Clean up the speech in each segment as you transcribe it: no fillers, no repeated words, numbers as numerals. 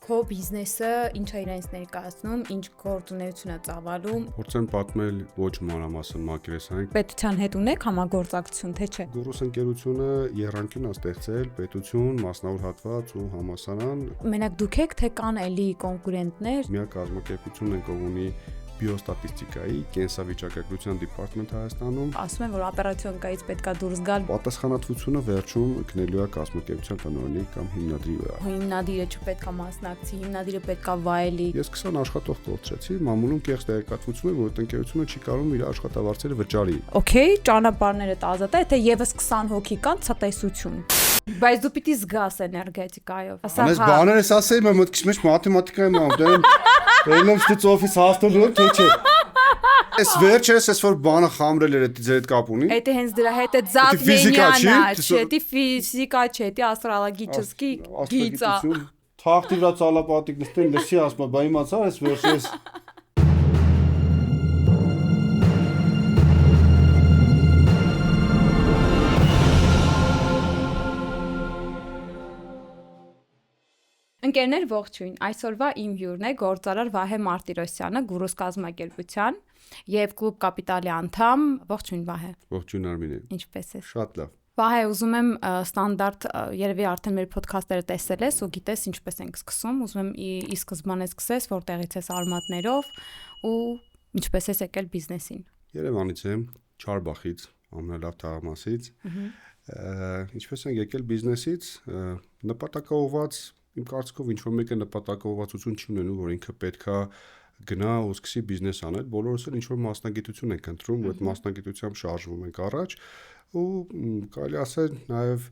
Քո բիզնեսը ինչ է իրենից ներկայացնում, ինչ գործունեություն է ծավալում։ Փորձեմ պատմել ոչ մանրամասն մակերեսային։ Պետության հետ ունեք համագործակցություն, թե չէ։ Գուրուս ընկերությունը եռանկյուն է ստեղծել պետություն, մասնավոր հատված ու համալսարան։ Մենակ դուք եք, թե կան էլի կոնկուրենտներ։ Միակ կազմակերպությունն ենք, ով ունի բիոստատիստիկայի կենսավիճակագրության դիպարտմենտ Հայաստանում։ Ասում են, որ օպերացիոնակայից պետքա դուրս գալ։ Պատասխանատվությունը վերջում գնելու է կազմակերպության տնօրենի կամ հիմնադրի վրա։ Հիմնադիրը չպետքա մասնակցի, հիմնադիրը պետքա վայելի։ Ես 20 աշխատող կորցրեցի, մամուլում կեղծ տեղեկատվություն է, որ այդ ընկերությունը չի կարող իր աշխատավարձերը վճարի։ Okay, ճանապարհները ազատ է, թե եւս 20 հոգի կան ցտեսություն։ Բայց դու պիտի զգաս էներգետիկայով։ Անես բաներ ես ասեի, մա մտքից մեջ մաթեմատիկայի մամ, դերում ստուց օֆիս հաստելու եմ, թե չէ։ Ես վերջերս ես որ բանը խամրել էր այդ ձեր հետ կապ ունի։ Էդի հենց դրա հետ է Զատմենյանա, չէ, ֆիզիկա չէ, աստրալագիչեսկի գիծա։ Թախտի վրա ցալապատիկ նստեն, լսի ասма, բա իմացա ես վերջերս։ Ընկերներ ողջույն, այսօրվա իմ հյուրն է գործարար Վահե Մարտիրոսյանը, Գուրուս կազմակերպության եւ Կլուբ Կապիտալի անդամ։ Ողջույն Վահե։ Ողջույն Արմինե։ Ինչպե՞ս ես։ Շատ լավ։ Վահե, ուզում եմ ստանդարտ, երևի արդեն մեր ոդքասթերը տեսել ես ու գիտես ինչպես ենք սկսում, ուզում եմ ի սկզբանե սկսես, որտեղից ես արմատներով ու ինչպես ես եկել բիզնեսին։ Երևանից եմ, Չարբախից, ամենալավ թաղամասից։ Ինչպես ենք եկել բիզնեսից, նպատակաուղված իմ կարծիքով ինչ որ մեկը նպատակաուղվածություն չի ունենում, որ ինքը պետքա գնա ու սկսի բիզնես անել, բոլորս էլ ինչ որ մասնագիտություն ենք ընտրում, ու այդ մասնագիտությամբ շարժվում ենք առաջ, ու կարելի ասել նաև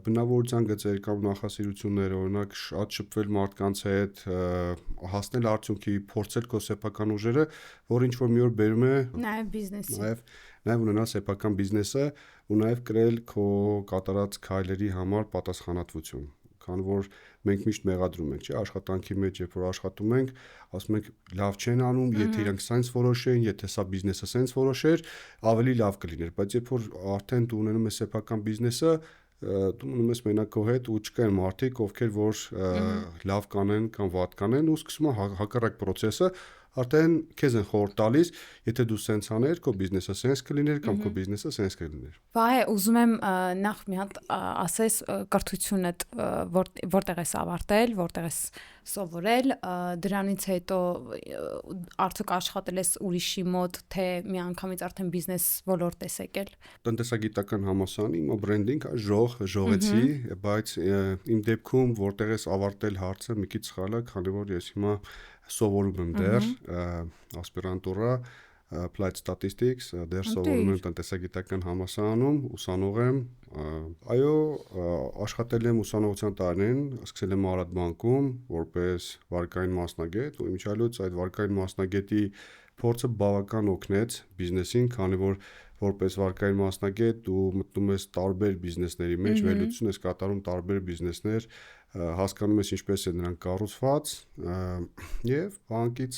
բնավորության գծեր կամ նախասիրություններ, օրինակ շատ շփվել մարդկանց հետ, հասնել արդյունքի, փորձել քո սեփական ուժերը, որ ինչ որ մի օր բերում է նաև բիզնեսի, նաև ունենալ սեփական բիզնեսը ու նաև կրել քո կատարած քայլերի համար պատասխանատվություն։ Քանի որ մենք միշտ մեղադրում ենք, չէ, աշխատանքի մեջ, երբ որ աշխատում ենք, ասում ենք լավ չեն անում, եթե իրանք սենց որոշեն, եթե սա բիզնեսը սենց որոշեր, ավելի լավ կլիներ, բայց երբ որ արդեն դու ունենում ես սեփական բիզնեսը, դու մնում ես մենակ քո հետ ու չկան մարդիկ, ովքեր որ լավ կանեն կամ վատ կանեն ու սկսում է հակառակ process-ը արդեն քեզ են խորհուրդ տալիս, եթե դու սենց աներ, քո բիզնեսը սենց կլիներ կամ քո բիզնեսը սենց կլիներ։ Վահե, ուզում եմ նախ մի հատ ասես կրթությունդ որտեղ ես ավարտել, որտեղ ես սովորել, դրանից հետո արդյոք աշխատել ես ուրիշի մոտ, թե միանգամից արդեն բիզնես ոլորտ ես եկել։ Տնտեսագիտական համալսարանի իմ բրենդինգ ժողեցի, բայց իմ դեպքում որտեղ ես ավարտել հարցը մի քիչ սխալ է, քանի որ ես հիմա սովորում եմ դեռ ասպիրանտուրա Applied Statistics, դեռ սովորում եմ տնտեսագիտական համալսարանում, ուսանող եմ, այո, աշխատել եմ ուսանողության տարիներին, սկսել եմ Արադ բանկում որպես վարկային մասնագետ ու իմիջիալոց այդ վարկային մասնագետի փորձը բավական օգնեց բիզնեսին, քանի որ որպես վարկային մասնագետ դու մտնում ես տարբեր բիզնեսների մեջ, վերլուծություն ես կատարում տարբեր բիզնեսներ, հասկանում ես ինչպես է նրանք կառուցված եւ բանկից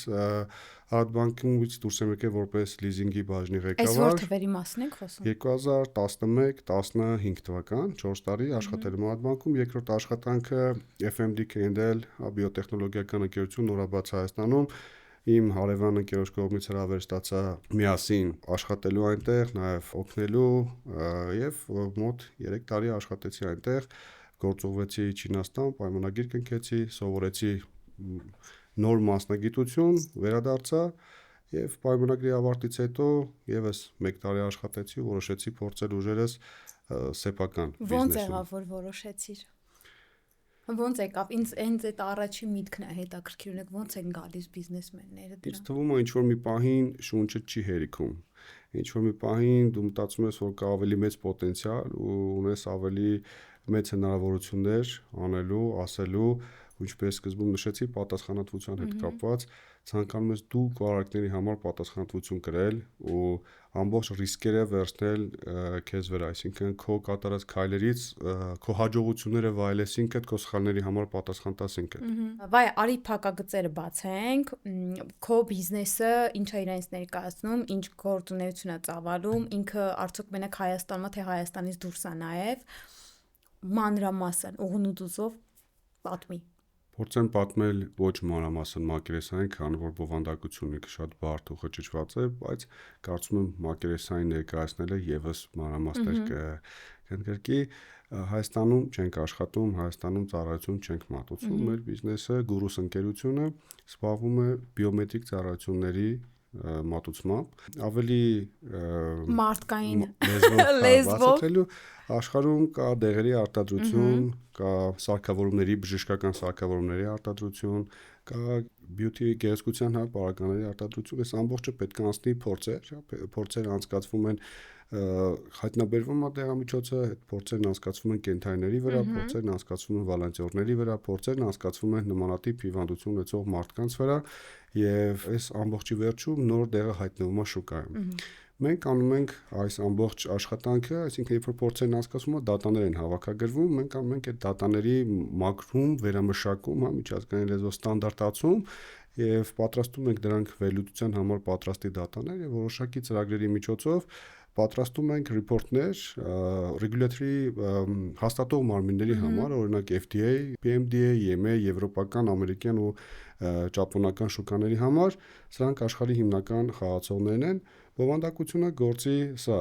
Արադ բանկից դուրս եմ եկել որպես լիզինգի բաժնի ղեկավար։ Այս որ թվերի մասն ենք խոսում։ 2011-15 թվական 4 տարի աշխատել եմ Արադ բանկում, երկրորդ աշխատանքը FMD Kendall բիոտեխնոլոգիական ընկերություն նորաբաց Հայաստանում իմ հարևան ընկերոջ կողմից հրավեր ստացա միասին աշխատելու այնտեղ, նաև օգնելու եւ մոտ 3 տարի աշխատեցի այնտեղ, գործուղվեցի Չինաստան, պայմանագիր կնքեցի, սովորեցի նոր մասնագիտություն, վերադարձա եւ պայմանագրի ավարտից հետո եւս 1 տարի աշխատեցի, որոշեցի փորձել ուժերս սեփական բիզնեսում։ Ոնց եղավ որ որոշեցիր։ Ոնց եկավ, ինձ այդ առաջին միտքն է հետաքրքիր, ունեք ոնց են գալիս բիզնեսմենները դրան։ Ինձ թվում է ինչ որ մի պահին շունչը չի հերիքում։ Ինչ որ մի պահին դու մտածում ես, որ կա ավելի մեծ պոտենցիալ ու ունես ավելի մեծ հնարավորություններ անելու, ասելու, ինչպես սկզբում նշեցի, պատասխանատվության հետ կապված, ցանկանում ես դու քո արարքների համար պատասխանատվություն կրել ու ամբողջ ռիսկերը վերցնել քեզ վրա, այսինքն քո կատարած քայլերից քո հաջողությունները վայելես ինքդ, քո սխալների համար պատասխան տաս ինքդ։ Վայ, արի փակագծերը բացենք, քո բիզնեսը ինչ է իրենից ներկայացնում, ինչ գործունեություն է ծավալում, ինքը արդյոք մենակ Հայաստանում է, թե Հայաստանից դուրս է նաև մանրամասն ուղղնուդուզով պատմի։ Փորձեմ պատմել ոչ մանրամասն մակերեսային, քանի որ բովանդակությունը շատ բարդ ու խճճված է, բայց կարծում եմ մակերեսային ներկայացնելը եւս մանրամասներ կընդգրկի։ Հայաստանում չենք աշխատում, Հայաստանում ծառայություն չենք մատուցում, մեր բիզնեսը Gurus ընկերությունը զբաղվում է բիոմետրիկ ծառայությունների մատուցմամբ, ավելի մարդկային լեզվով աշխարհում կա դեղերի արտադրություն, կա սարքավորումների, բժշկական սարքավորումների արտադրություն, կա beauty գեղեցկության պարագաների արտադրություն, այս ամբողջը պետք է անցնի փորձեր անցկացվում են հայտնաբերվում է դեղամիջոցը, այդ փորձերն անցկացվում են կենթանիների վրա, փորձերն անցկացվում են վոլոնտյորների վրա, փորձերն անցկացվում են նմանատիպ հիվանդություն ունեցող մարդկանց վրա եւ այս ամբողջի վերջում նոր դեղը հայտնվում է շուկայում։ Մենք անում ենք այս ամբողջ աշխատանքը, այսինքն երբ որ փորձերն անցկացվում են, դատաներ են հավաքագրվում, մենք անում ենք այդ դատաների մաքրում, վերամշակում, միջազգային լեզվով ստանդարտացում եւ պատրաստում ենք դրանք վերլուծության համար պատրաստի դատաներ եւ որոշակի ծրագրերի միջոցով պատրաստում ենք ռիպորտներ ռեգուլատորի հաստատող մարմինների համար, օրինակ FDA, PMDA, EMA, եվրոպական, ամերիկյան ու ճապոնական շուկաների համար, սրանք աշխարհի հիմնական խաղացողներն են։ Բովանդակությունը գործի սա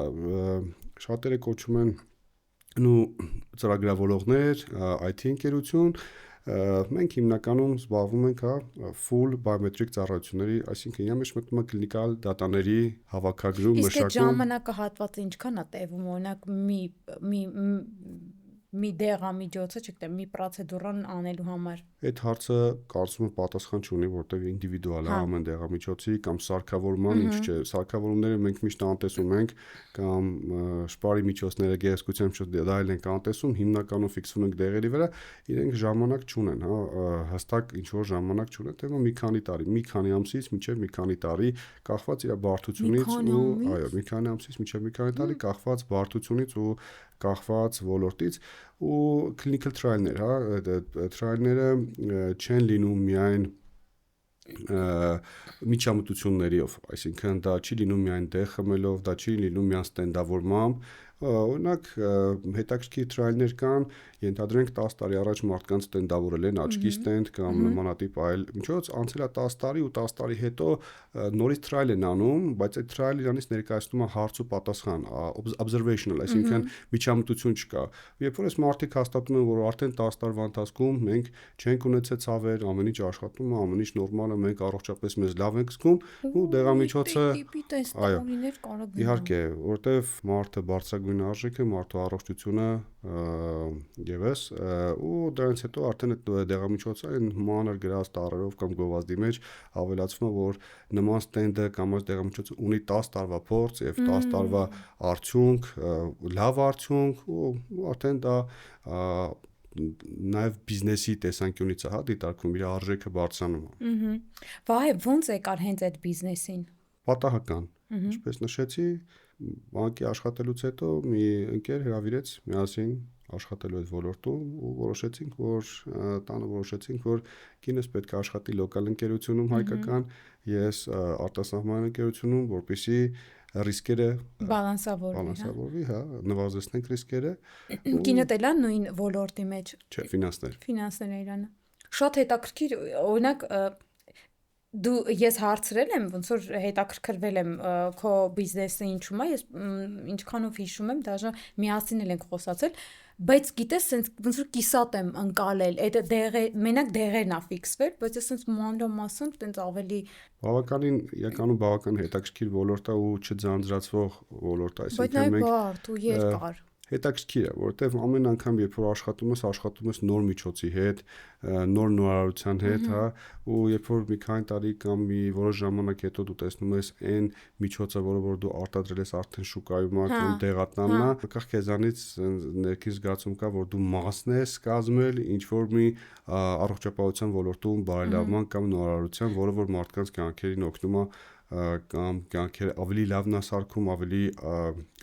շատերը կոչում են ծրագրավորողներ, IT ընկերություն, մենք հիմնականում զբաղվում ենք full biometric ծառայությունների, այսինքն իրա մեջ մտնում է կլինիկալ դատաների հավաքագրում, մշակում։ Իսկ այդ ժամանակահատվածը ինչքան է տևում, օրինակ մի դեղամիջոցը, չգիտեմ, մի պրոցեդուրան անելու համար։ Այդ հարցը կարծում եմ պատասխան չունի, որտեղ ինդիվիդուալ է ամեն դեղամիջոցի կամ սարքավորման, ինչ չէ, սարքավորումները մենք միշտ անտեսում ենք կամ շպարի միջոցները գեղեցկության միջոցները դա ենք անտեսում, հիմնականում ֆիքսվում ենք դեղերի վրա, իրենք ժամանակ չունեն, հստակ ինչ որ ժամանակ չունեն, թե մի քանի տարի, մի քանի ամսից մինչև մի քանի տարի կախված իր բարդությունից ու այո, մի քանի ամսից մինչև մի քանի տարի կախված բարդությունից ու կախված ոլորտից ու clinical trial-ներ, trial-ները չեն լինում միայն միջամտություններով, այսինքն դա չի լինում միայն դեղ խմելով, դա չի լինում միայն ստենդավորմամբ, օրինակ հետաքրքիր trial-ներ կան, ենթադրենք 10 տարի առաջ մարդկանց ստենդավորել են աչքի ստենդ կամ նմանատիպ այլ միջոց, անցել է 10 տարի ու 10 տարի հետո նորից trial են անում, բայց այդ trial-ը իրանից ներկայացնում է հարց ու պատասխան, observational, այսինքն միջամտություն չկա։ Երբ որ այս մարդիկ հաստատում են, որ արդեն 10 տարվա ընթացքում մենք չենք ունեցել ցավեր, ամեն ինչ աշխատում է, ամեն ինչ նորմալ է, մենք առողջապես մեզ լավ ենք զգում ու դեղամիջոցը այո, իհարկե, որտեվ մարդը բարձրագույն արժեք է, մարդու առողջությունը եւս ու դրանից հետո արդեն այդ դեղամիջոցը այն մանր գրած տարերով կամ գովազդի մեջ ավելացվում է, որ նման ստենդը կամ այս դեղամիջոցը ունի 10 տարվա փորձ եւ 10 տարվա արդյունք, լավ արդյունք ու արդեն դա նաև բիզնեսի տեսանկյունից է դիտարկվում, իր արժեքը բարձրանում է։ Վայ, ոնց եկար հենց այդ բիզնեսին։ Պատահական։ Ինչպես նշեցի, բանկի աշխատելուց հետո մի ընկեր հրավիրեց միասին աշխատելու այդ ոլորտում ու որոշեցինք, որ կինս պետք է աշխատի լոկալ ընկերությունում հայկական, ես արտասահման ընկերությունում, որպեսզի ռիսկերը բալանսավորվի, նվազեցնենք ռիսկերը։ Կինդ էլա նույն ոլորտի մեջ։ Չէ, ֆինանսներ։ Ֆինանսները իրանը։ Շատ հետաքրքիր, օրինակ ես հարցրել եմ, ոնց որ հետաքրքրվել եմ քո բիզնեսը ինչու՞մ է, ես ինչքանով հիշում եմ, դաժե միասին ենք խոսացել, բայց գիտես, sense ոնց որ կիսատ եմ ընկալել, այդ դեղը, մենակ դեղերն է ֆիքսվել, բայց ես sense մանրամասն տենց ավելի բավականին իրականում բավական հետաքրքիր ոլորտ է ու չձանձրացվող ոլորտ է, այսինքն մենք բարդ ու երկար հետաքրքիր է, որովհետև ամեն անգամ երբ որ աշխատում ես նոր միջոցի հետ, նոր նորարարության հետ, ու երբ որ մի քանի տարի կամ մի որոշ ժամանակ հետո դու տեսնում ես այն միջոցը, որը դու արտադրել ես արդեն շուկայում է կամ դեղատնանն է, անկախ քեզանից ներքին զգացում կա, որ դու մասն ես կազմել ինչ որ մի առողջապահության ոլորտում բարելավման կամ նորարարության, որը որ մարդկանց կյանքերին օգնում է կամ կյանքերը ավելի լավն է սարքում, ավելի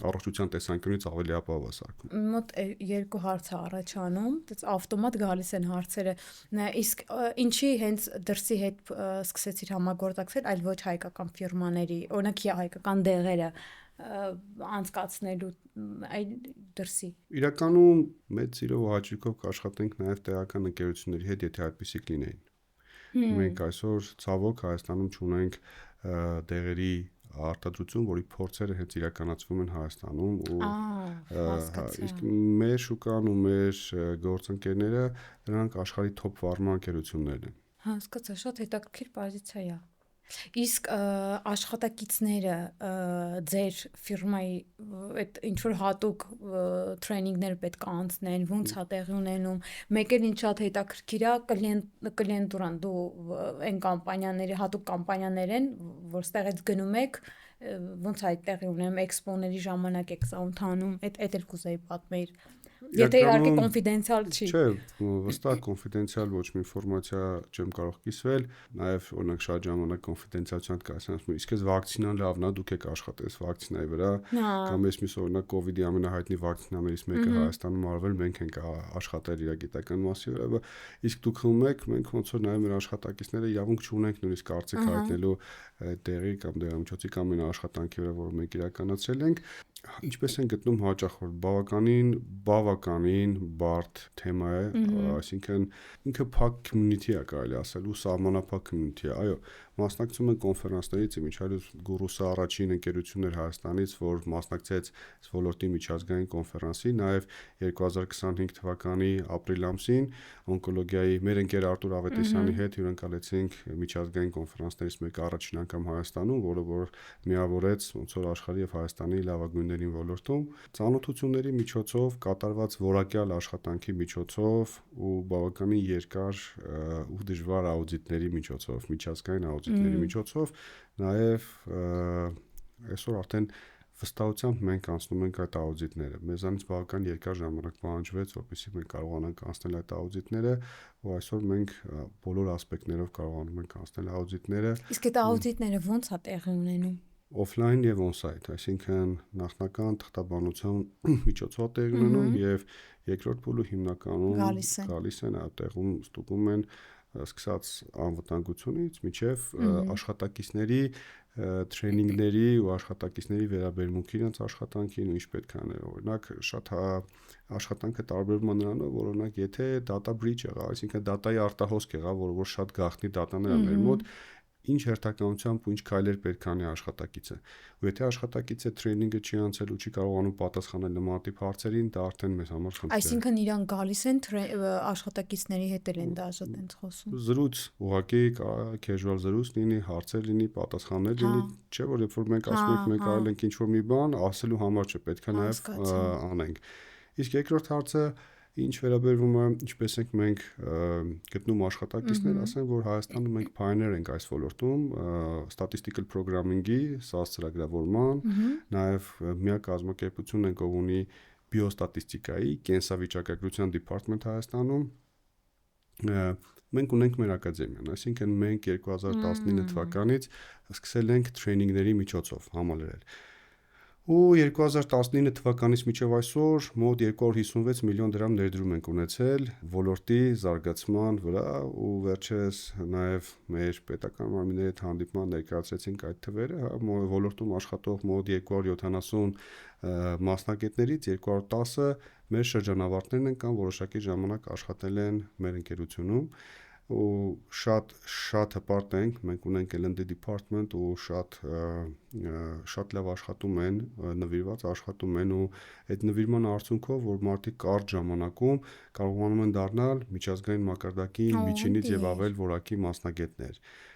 առողջության տեսանկյունից ավելի ապահով է սարքում։ Մոտ 2 հարց է առաջանում, դից ավտոմատ գալիս են հարցերը։ Իսկ ինչի հենց դրսի հետ սկսեցիր համագործակցել, այլ ոչ հայկական ֆիրմաների, օրինակ հայկական դեղերը անցկացնելու այլ դրսի։ Իրականում մեծ սիրով ու հաճույքով կաշխատենք նաև տեղական ընկերությունների հետ, եթե այդպիսի կլինեին։ Մենք այսօր ցավոք Հայաստանում չունենք դեղերի արտադրություն, որի փորձերը հենց իրականացվում են Հայաստանում ու իսկ մեր շուկան ու մեր գործընկերները նրանք աշխարհի top ֆարմա ընկերություններն են։ Հասկացա, շատ հետաքրքիր պոզիցիա է։ Իսկ աշխատակիցները ձեր ֆիրմայի այդ ինչ որ հատուկ տրեյնինգներ պետք է անցնեն, ոնց է տեղի ունենում։ Մեկ էլ ինչ շատ հետաքրքիր է, կլիենտուրան դու այն կամպանիաների, հատուկ կամպանիաներ են, որ ստեղից գնում եք, ոնց է այդ տեղի ունենում, էքսպոների ժամանակ եք սա ընթանում, այդ էլ կուզեի պատմեիր։ Եթե իհարկե կոնֆիդենցիալ չի։ Չէ, վստահ կոնֆիդենցիալ ոչ մի ինֆորմացիա չեմ կարող կիսվել, նաև օրինակ շատ ժամանակ կոնֆիդենցիալության կասեմ, իսկ այս վակցինան լավն է, դուք եք աշխատել վակցինայի վրա, կամ ես միս օրինակ կովիդի ամենահայտնի վակցինաներից մեկը Հայաստանում արվել, մենք ենք աշխատել իր գիտական մասի վրա, իսկ դուք խմում եք, մենք ոնց որ նաև մեր աշխատակիցները իրավունք չունենք նույնիսկ կարծիք հայտնելու տեղի կամ դեղամիջոցի կամ այն աշխատանքի վրա, որը մենք իրականացրել ենք։ Ինչպես են գտնում հաճախորդ, բավականին բարդ թեմա է, այսինքն ինքը փակ community է կարելի ասել ու սահմանափակ community է, այո, մասնակցում են կոնֆերանսներից, Միչալյուս Գուրուսը առաջին ընկերությունն էր Հայաստանից, որ մասնակցեց ոլորտի միջազգային կոնֆերանսի, նաև 2025 թվականի ապրիլ ամսին օնկոլոգիայի մեր ընկեր Արտուր Ավետիսյանի հետ հյուրընկալեցինք միջազգային կոնֆերանսներից մեկը առաջին անգամ Հայաստանում, որը որ միավորեց ոնց որ աշխարհի եւ Հայաստանի լավագույններին ոլորտում, ծանոթությունների միջոցով, կատարված որակյալ աշխատանքի միջոցով ու բավականին երկար ու դժվար աուդիտների միջոցով, միջազգային աուդիտների միջոցով, նաև այսօր արդեն վստահությամբ մենք անցնում ենք այդ աուդիտները։ Մեզանից բավական երկար ժամանակ պահանջվեց, որպեսզի մենք կարողանանք անցնել այդ աուդիտները, ու այսօր մենք բոլոր ասպեկտներով կարողանում ենք անցնել աուդիտները։ Իսկ այդ աուդիտները ո՞նց է տեղի ունենում։ Օֆլայն եւ on-site, այսինքն նախնական թղթաբանության միջոցով տեղի ունենում եւ երկրորդ փուլը հիմնականում գալիս են այդտեղում ստուգում են սկսած անվտանգությունից մինչև աշխատակիցների տրեյնինգների ու աշխատակիցների վերաբերմունքի իրենց աշխատանքին ու ինչ պետք է անել։ Օրինակ շատ աշխատանքը տարբերվում է նրանով, որ օրինակ եթե data breach եղա, այսինքն data-ի արտահոսք եղա, որ շատ գաղտնի data-ներ են մեր մոտ, ինչ հերթականությամբ ու ինչ քայլեր պետք է անի աշխատակիցը։ Ու եթե աշխատակիցը տրեյնինգը չի անցել ու չի կարողանում պատասխանել նման տիպ հարցերին, դա արդեն մեզ համար խնդիր է։ Այսինքն իրան գալիս են աշխատակիցների հետ են դաժե տենց խոսում։ Զրույց, ուղղակի casual զրույց լինի, հարցեր լինի, պատասխաններ լինի, չէ՞ որ երբ որ մենք ասում ենք մենք արել ենք ինչ որ մի բան, ասելու համար չէ, պետք է նաև անենք։ Իսկ երկրորդ հարցը ինչ վերաբերվում է ինչպես ենք մենք գտնում աշխատակիցներ, ասեմ, որ Հայաստանում մենք pioneer ենք այս ոլորտում, statistical programming-ի, SAS ծրագրավորման, նաև միակ կազմակերպություն ենք, ով ունի բիոստատիստիկայի, կենսավիճակագրության department Հայաստանում։ Մենք ունենք մեր ակադեմիան, այսինքն մենք 2019 թվականից սկսել ենք տրեյնինգների միջոցով համալրել։ Ու 2019 թվականից մինչև այսօր մոտ 256 միլիոն դրամ ներդրում ենք ունեցել ոլորտի զարգացման վրա ու վերջերս նաև մեր պետական մարմինների հետ հանդիպման ներկայացրեցինք այդ թվերը, ոլորտում աշխատող մոտ 270 մասնագետներից 210-ը մեր շրջանավարտներն են կամ որոշակի ժամանակ աշխատել են մեր ընկերությունում ու շատ հպարտ ենք, մենք ունենք L&D department ու շատ լավ աշխատում են, նվիրված աշխատում են ու այդ նվիրման արդյունքով, որ մարդիկ կարճ ժամանակում կարողանում են դառնալ միջազգային մակարդակի միջինից եւ ավել որակի մասնագետներ։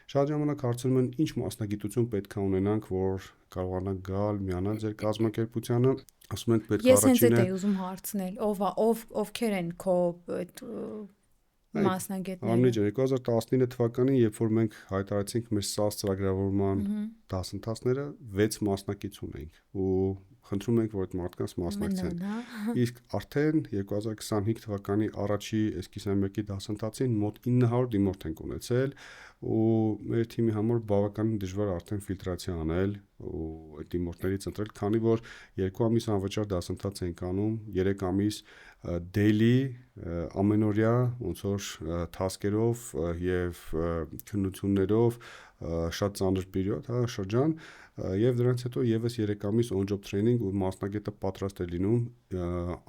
Շատ ժամանակ հարցնում են ինչ մասնագիտություն պետք է ունենանք, որ կարողանանք գալ, միանալ ձեր կազմակերպությանը, ասում ենք պետք է առաջինը։ Ես հենց այդ ուզում հարցնել, ովքեր են քո մասնագետները։ Ամնի ջան, 2019 թվականին, երբ որ մենք հայտարարեցինք մեր SAS ծրագրավորման դասընթացները, 6 մասնակից ունենք ու խնդրում ենք, որ այդ մարդկանց մասնակցեն։ Իսկ արդեն 2025 թվականի առաջի էսկիզամյակի դասընթացին մոտ 900 դիմորդ ենք ունեցել ու մեր թիմի համար բավականին դժվար արդեն ֆիլտրացիա անել ու այդ դիմորդներից ընտրել, քանի որ 2 ամիս անվճար դասընթաց ենք անում, 3 ամիս daily ամենօրյա ոնց որ task-երով եւ քննություններով շատ ծանր պերիոդ, շրջան, եւ դրանից հետո եւս 3 ամիս on job training ու մասնագետը պատրաստ է լինում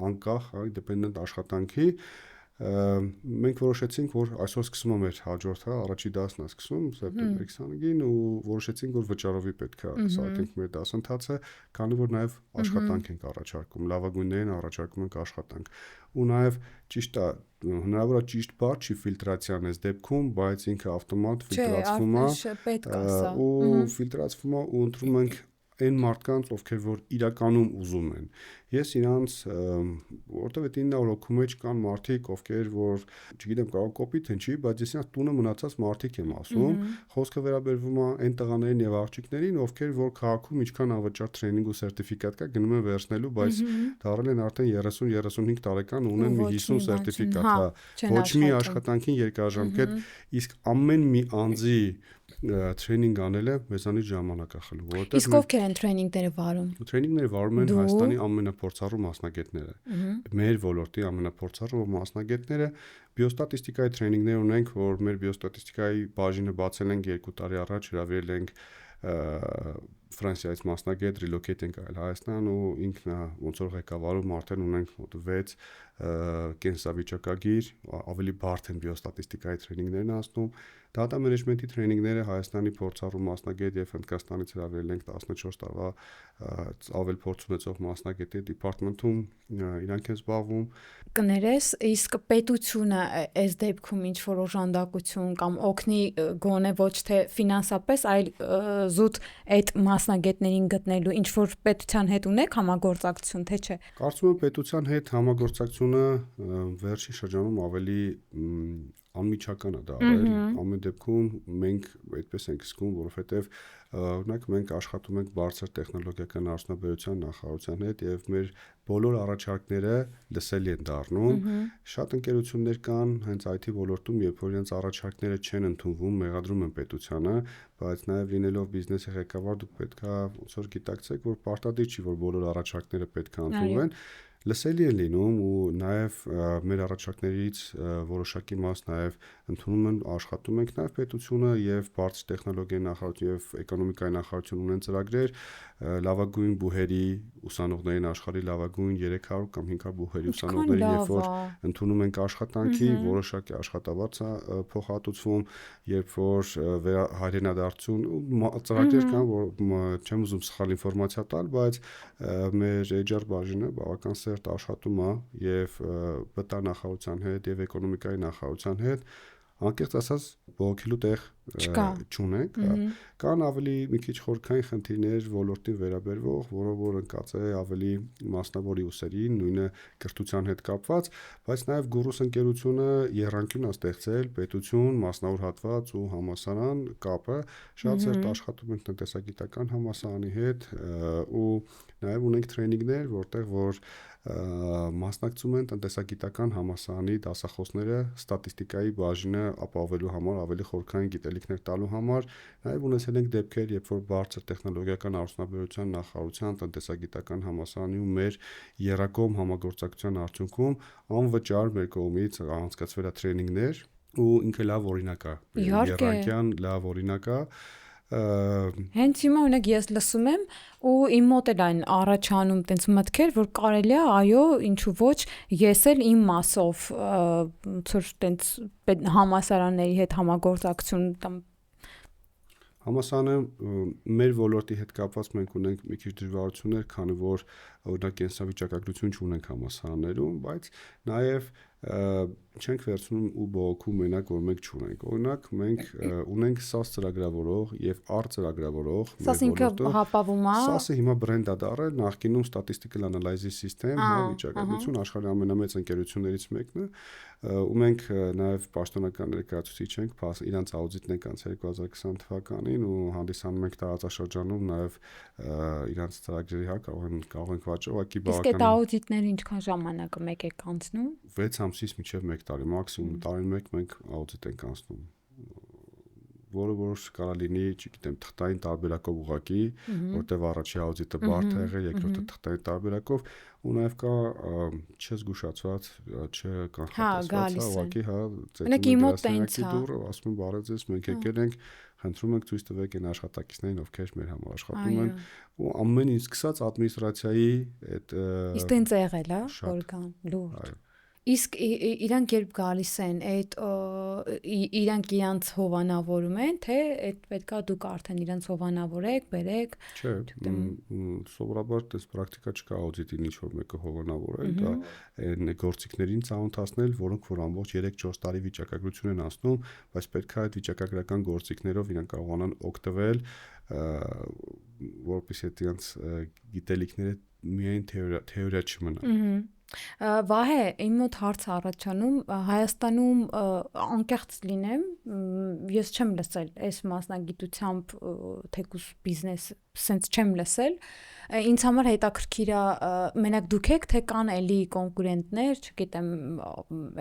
անկախ, independent աշխատանքի մենք որոշեցինք, որ այսօր սկսում է մեր հաջորդը, առաջի դասն է սկսում սեպտեմբերի 25-ին ու որոշեցինք, որ վճարովի պետք է սարքենք մեր դասընթացը, քանի որ նաև աշխատանք ենք առաջարկում, լավագույններին առաջարկում ենք աշխատանք։ Ու նաև ճիշտ է, հնարավոր է ճիշտ բառ չի ֆիլտրացիան այս դեպքում, բայց ինքը ավտոմատ ֆիլտրացվում է ու ֆիլտրացվում է ու ընտրում ենք այն մարդկանց, ովքեր որ իրականում ուզում են։ Ես իրանց, որտեվ այդ 9 հոգու մեջ կան մարդիկ, ովքեր որ, չգիտեմ, կարող կոպիտ հնչի, բայց ես իրանց տունը մնացած մարդիկ եմ ասում, խոսքը վերաբերվում է այն տղաներին եւ աղջիկներին, ովքեր որ քաղաքում ինչքան անվճար տրեյնինգ ու սերտիֆիկատ կա, գնում են վերցնելու, բայց դառել են արդեն 30-35 տարեկան ու ունեն մի 50 սերտիֆիկատ, ոչ մի աշխատանքին երկարաժամկետ, իսկ ամեն մի անձի training անելը մեզանից ժամանակ է խլում, որովհետեւ իսկ ովքեր են training-ները վարում։ Training-ները վարում են Հայաստանի ամենափորձառու մասնագետները։ Մեր ոլորտի ամենափորձառու մասնագետները բիոստատիստիկայի training-ներ ունենք, որ մեր բիոստատիստիկայի բաժինը բացել ենք 2 տարի առաջ, հրավիրել ենք Ֆրանսիայից մասնագետ relocate ենք արել Հայաստան ու ինքն է ոնց որ ղեկավարում արդեն ունենք մոտ 6 կենսավիճակագիր, ավելի բարդ են բիոստատիստիկայի training-ներն ասնում, data management-ի training-ները Հայաստանի փորձառու մասնագետ եւ Հնդկաստանից հրավիրել ենք 14 տարվա ավել փորձ ունեցող մասնագետի department-ում իրանք են զբաղվում։ Կներես, իսկ պետությունը այս դեպքում ինչ որ օժանդակություն կամ օգնի գոնե ոչ թե ֆինանսապես, այլ զուտ այդ մասնագետներին գտնելու ինչ որ պետության հետ ունեք համագործակցություն, թե չէ։ Կարծում եմ պետության հետ համագործակցությունը վերջին շրջանում ավելի անմիջական է դարել, ամեն դեպքում մենք այդպես ենք զգում, որովհետև օրինակ մենք աշխատում ենք բարձր տեխնոլոգիական արդյունաբերության նախարարության հետ եւ մեր բոլոր առաջարկները լսելի են դառնում։ Շատ ընկերություններ կան հենց IT ոլորտում, երբ որ իրենց առաջարկները չեն ընդունվում, մեղադրում են պետությանը, բայց նաեւ լինելով բիզնեսի ղեկավար դուք պետքա ոնց որ գիտակցեք, որ պարտադիր չի, որ բոլոր առաջարկները պետք է ընդունվեն։ Լսելի է լինում ու նաև մեր առաջարկներից որոշակի մաս նաև ընդունում են, աշխատում ենք նաև պետությունը եւ բարձր տեխնոլոգիայի նախարարություն եւ էկոնոմիկայի նախարարություն ունեն ծրագրեր լավագույն բուհերի ուսանողներին աշխարհի լավագույն 300 կամ 500 բուհերի ուսանողներին, երբ որ ընդունում ենք աշխատանքի, որոշակի աշխատավարձ է փոխհատուցվում, երբ որ հայրենադարձություն ծրագրեր կան, որ չեմ ուզում սխալ ինֆորմացիա տալ, բայց մեր HR բաժինը բավական սերտ աշխատում է եւ ԲՏ նախարարության հետ եւ էկոնոմիկայի նախարարության հետ անկեղծ ասած բողոքելու տեղ չունենք, կան ավելի մի քիչ խորքային խնդիրներ ոլորտին վերաբերվող, որը որ ընկած է ավելի մասնավոր ուսերին, նույնը կրթության հետ կապված, բայց նաև Գուրուս ընկերությունը եռանկյուն է ստեղծել պետություն, մասնավոր հատված ու համալսարան կապը, շատ սերտ աշխատում ենք տնտեսագիտական համալսարանի հետ ու նաև ունենք տրեյնինգներ, որտեղ որ մասնակցում են տնտեսագիտական համալսարանի դասախոսները ստատիստիկայի բաժինը ապահովելու համար, ավելի խորքային գիտելիքներ տալու համար, նաև ունեցել ենք դեպքեր, երբ որ բարձր տեխնոլոգիական արդյունաբերության նախարարության տնտեսագիտական համալսարանի ու մեր եռակողմ համագործակցության արդյունքում անվճար մեր կողմից անցկացվել է տրեյնինգներ ու ինքը լավ օրինակ է, եռանկյան լավ օրինակ է։ Հենց հիմա օրինակ ես լսում եմ ու իմ մոտ էլ այն առաջանում տենց մտքեր, որ կարելի է, այո, ինչու ոչ, ես էլ իմ մասով ցույց տենց համասարանների հետ համագործակցություն տամ Համասարանը մեր ոլորտի հետ կապված մենք ունենք մի քիչ դժվարություններ, քանի որ օրինակ կենսավիճակագրություն չունենք համասարաններում, բայց նաև չենք վերցնում ու բողոքում մենակ որ մենք չունենք։ Օրինակ մենք ունենք SAS ծրագրավորող եւ R ծրագրավորող SAS ինքը հապավում է։ SAS-ը հիմա բրենդ է դառել, նախկինում Statistical Analysis System, վիճակագրություն աշխարհի ամենամեծ ընկերություններից մեկն է, ու մենք նաև պաշտոնական ներկայացուցիչ ենք, իրանց աուդիտն ենք անցել 2020 թվականին ու հանդիսանում ենք տարածաշրջանում նաև իրանց ծրագրերի կարող ենք վաճառակի բավական։ Իսկ այդ աուդիտները ինչքան ժամանակը մեկ է անցնում։ 6 ամսից մինչև 1 տարի, մաքսիմում տարին մեկ մենք աուդիտ ենք անցնում։ որը որ կարա լինի, չգիտեմ, թղթային տարբերակով ուղակի, որտեղ առաջի աուդիտը բարդ է եղել, երկրորդը թղթային տարբերակով, ու նաև կա չզգուշացված, չկանխատեսված, ուղղակի ծեծում դուրը, ասում են բարև ձեզ, մենք եկել ենք, խնդրում ենք ցույց տվեք այն աշխատակիցներին, ովքեր մեր համար աշխատում են, ու ամեն ինչ սկսած ադմինիստրացիայի այդ իսկ ինձ եղել է, որ կան լուրջ։ Իսկ իրանք երբ գալիս են, այդ իրանք իրանց հովանավորում են, թե այդ պետքա դուք արդեն իրանց հովանավորեք, բերեք։ Չէ, սովորաբար դες պրակտիկա չկա աուդիտին ինչ որ մեկը հովանավորել, դա այն գործիքներին ծանոթացնել, որոնք որ ամբողջ 3-4 տարի վիճակագրություն են անցնում, բայց պետքա այդ վիճակագրական գործիքներով իրանք կարողանան օգտվել, որպեսզի դրանց գիտելիքները միայն թեորիա չմնան։ Վահե, իմ մոտ հարց առաջանում, Հայաստանում անկեղծ լինեմ, ես չեմ լսել այս մասնագիտությամբ թեկուզ բիզնես, սենց չեմ լսել, ինձ համար հետաքրքիր է մենակ դուք եք, թե կան էլի կոնկուրենտներ, չգիտեմ,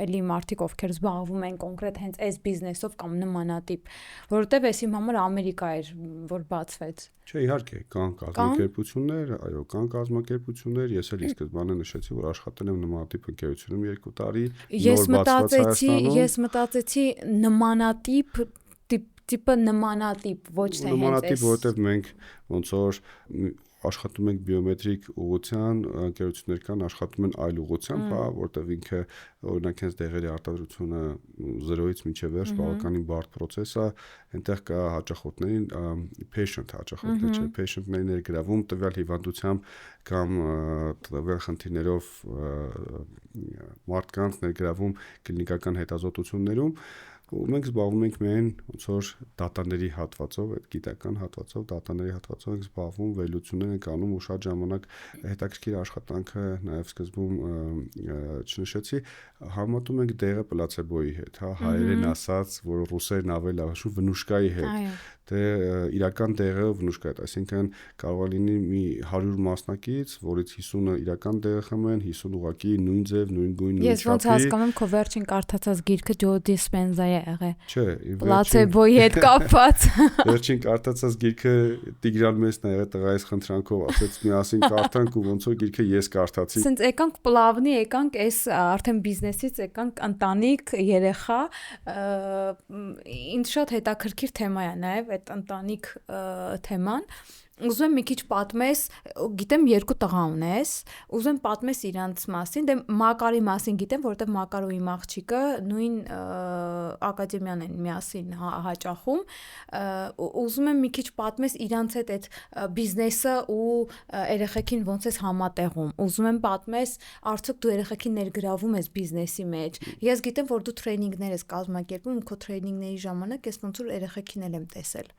էլի մարդիկ, ովքեր զբաղվում են կոնկրետ հենց այս բիզնեսով կամ նմանատիպ, որովհետև այս իմ համար Ամերիկա էր, որ բացվեց։ Չէ, իհարկե, կան կազմակերպություններ, այո, կան կազմակերպություններ, ես էլ ի սկզբանե նշեցի, որ աշխատել եմ նմանատիպ ընկերությունում 2 տարի, նոր բացված Հայաստանում։ Ես մտածեցի նմանատիպ, տիպը նմանատիպ, ոչ թե հենց նմանատիպ, որովհետև մենք ոնց որ աշխատում ենք բիոմետրիկ ուղղության, ընկերություններ կան աշխատում են այլ ուղղությամբ, հա, որտեղ ինքը օրինակ հենց դեղերի արտադրությունը 0-ից մինչև վերջ բավականին բարդ process է, այնտեղ կա հաճախորդներին patient հաճախորդներ, չէ, patient-ների ներգրավում տվյալ հիվանդությամբ կամ տվյալ խնդիրներով մարդկանց ներգրավում կլինիկական հետազոտություններում, ու մենք զբաղվում ենք միայն ոնց որ դատաների հատվածով, այդ գիտական հատվածով, դատաների հատվածով ենք զբաղվում, վերլուծություններ ենք անում ու շատ ժամանակ հետաքրքիր աշխատանքը նաև սկզբում չնշեցի, համատում ենք դեղը պլացեբոյի հետ, հա, հայերեն ասած, որ ռուսերեն ավելի լավ վնուշկայի հետ, թե իրական դեղը վնուշկա հետ, այսինքն կարող է լինի մի 100 մասնակից, որից 50-ը իրական դեղը խմեն, 50 ուղակի նույն ձև, նույն գույն, նույն չափի։ Ես ոնց հասկանում եմ, քո վերջին կարդացած գիրքը Ջո Դիսպենզա է եղել։ Չէ, պլացեբոյի հետ կապված։ Վերջին կարդացած գիրքը Տիգրան Մեսն է եղել տղայիս խնդրանքով, ասեց միասին կարդանք ու ոնց որ գիրքը ես կարդացի։ Սենց եկանք պլավնի, եկանք այս արդեն բիզնեսից, եկանք ընտանիք, երեխա, ինձ շատ հետաքրքիր թեմա է նաև այդ ընտանիք թեման։ Ուզում եմ մի քիչ պատմես, գիտեմ 2 տղա ունես, ուզում եմ պատմես իրանց մասին, դե Մակարի մասին գիտեմ, որովհետև Մակարը ու իմ աղջիկը նույն ակադեմիան են միասին հաճախում, ուզում եմ մի քիչ պատմես իրանց հետ այդ բիզնեսը ու երեխեքին ոնց ես համատեղում, ուզում եմ պատմես, արդյոք դու երեխեքին ներգրավում ես բիզնեսի մեջ, ես գիտեմ, որ դու տրեյնինգներ ես կազմակերպում, քո տրեյնինգների ժամանակ ես ոնց որ երեխեքին եմ տեսել։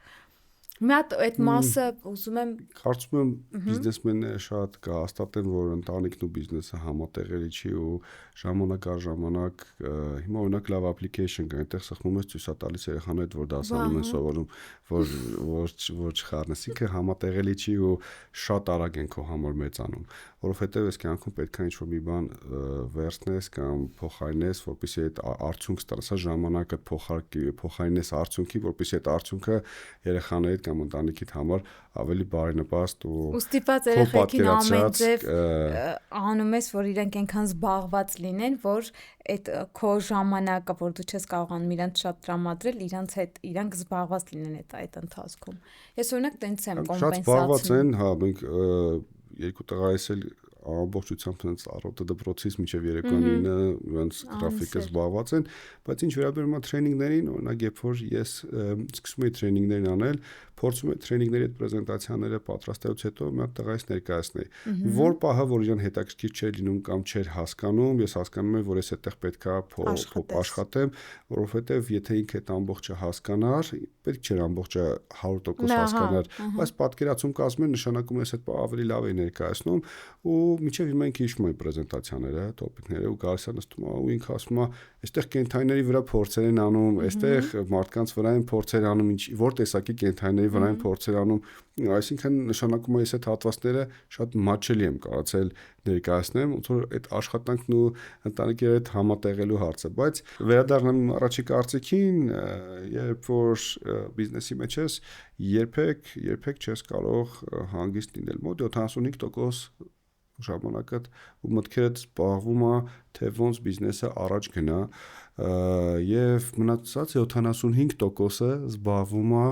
Մի հատ այդ մասը ուզում եմ կարծում եմ բիզնեսմենները շատ կհաստատեն, որ ընտանիքն ու բիզնեսը համատեղելի չի ու ժամանակ առ ժամանակ հիմա օրինակ լավ application կա, այնտեղ սխմում ես ցույց տալիս երեխաներին հետ, որ դասարանում են սովորում, որ չխառնես, ինքը համատեղելի չի ու շատ արագ են քո համար մեծանում, որովհետև այս կյանքում պետք է ինչ-որ մի բան վերցնես կամ փոխարինես, որպեսզի այդ արդյունքը ստանաս, ժամանակը փոխարինես արդյունքի, որպեսզի այդ արդյունքը երեխաների կամ ընտանիքիդ համար ավելի բարենպաստ ու ստիպված երեխեքին ամեն ձև անում ես, որ իրենք այնքան զբաղված լինեն, որ այդ քո ժամանակը, որ դու չես կարողանում իրանց շատ տրամադրել, իրանց հետ իրանք զբաղված լինեն այդ ընթացքում։ Ես օրինակ տենց եմ կոմպենսացնում։ Շատ զբաղված են, հա, մենք 2 տղայիս էլ ամբողջությամբ հենց առօրյա դպրոցից մինչև երեկոյան 9 հենց գրաֆիկը զբաղված են, բայց ինչ վերաբերում է տրեյնինգներին, օրինակ երբ որ ես սկսում եի տրեյնինգներն անել, փորձում եմ տրեյնինգների այդ պրեզենտացիաները պատրաստելուց հետո մի հատ տղայից ներկայացնել, որ պահը որ իրան հետաքրքիր չէր լինում կամ չէր հասկանում, ես հասկանում եմ, որ ես այդտեղ պետքա աշխատեմ, որովհետև եթե ինքը այդ ամբողջը հասկանար, պետք չէր ամբողջը 100% հասկանար, բայց պատկերացում կազմել նշանակում է ես այդ ավելի լավ է ներկայացնում ու մինչև հիմա ինքը հիշում է պրեզենտացիաները, տոպիկները ու գալիս է նստում ու ինքը ասում է, այստեղ կենթայիների վրա փորձեր են անում, այստեղ մարդկանց վրա են փորձեր անում, ինչ որ տեսակի կենթայիների բանի վրային փորձեր անում, այսինքն նշանակում է ես այդ հատվածները շատ մատչելի եմ կարողացել ներկայացնեմ, ոնց որ այդ աշխատանքն ու ընտանիքի հետ համատեղելու հարցը, բայց վերադառնամ առաջի կարծիքին, երբ որ բիզնեսի մեջ ես, երբեք չես կարող հանգիստ լինել, մոտ 75% ժամանակդ ու մտքերդ զբաղվում է թե ոնց բիզնեսը առաջ գնա եւ մնացած 75%-ը զբաղվում է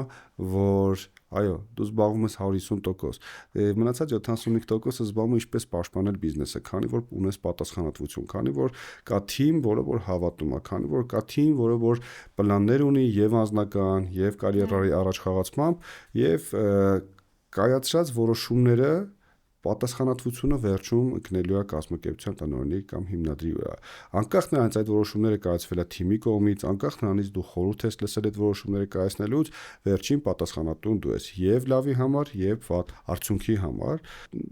որ այո դու զբաղվում ես 150% մնացած 75%-ը զբաղվում է ինչպես պաշտպանել բիզնեսը քանի որ ունես պատասխանատվություն քանի որ կա թիմ որը որ հավատում է քանի որ կա թիմ որը որ պլաններ ունի եւ անձնական եւ կարիերայի առաջխաղացմամբ եւ կայացրած որոշումները պատասխանատվությունը վերջում ընկնելու է կազմակերպության տնօրենի կամ հիմնադրի վրա։ Անկախ նրանից այդ որոշումները կայացվել է թիմի կողմից, անկախ նրանից դու խորհուրդ ես լսել այդ որոշումները կայացնելուց, վերջին պատասխանատուն դու ես եւ լավի համար, եւ վատ արդյունքի համար։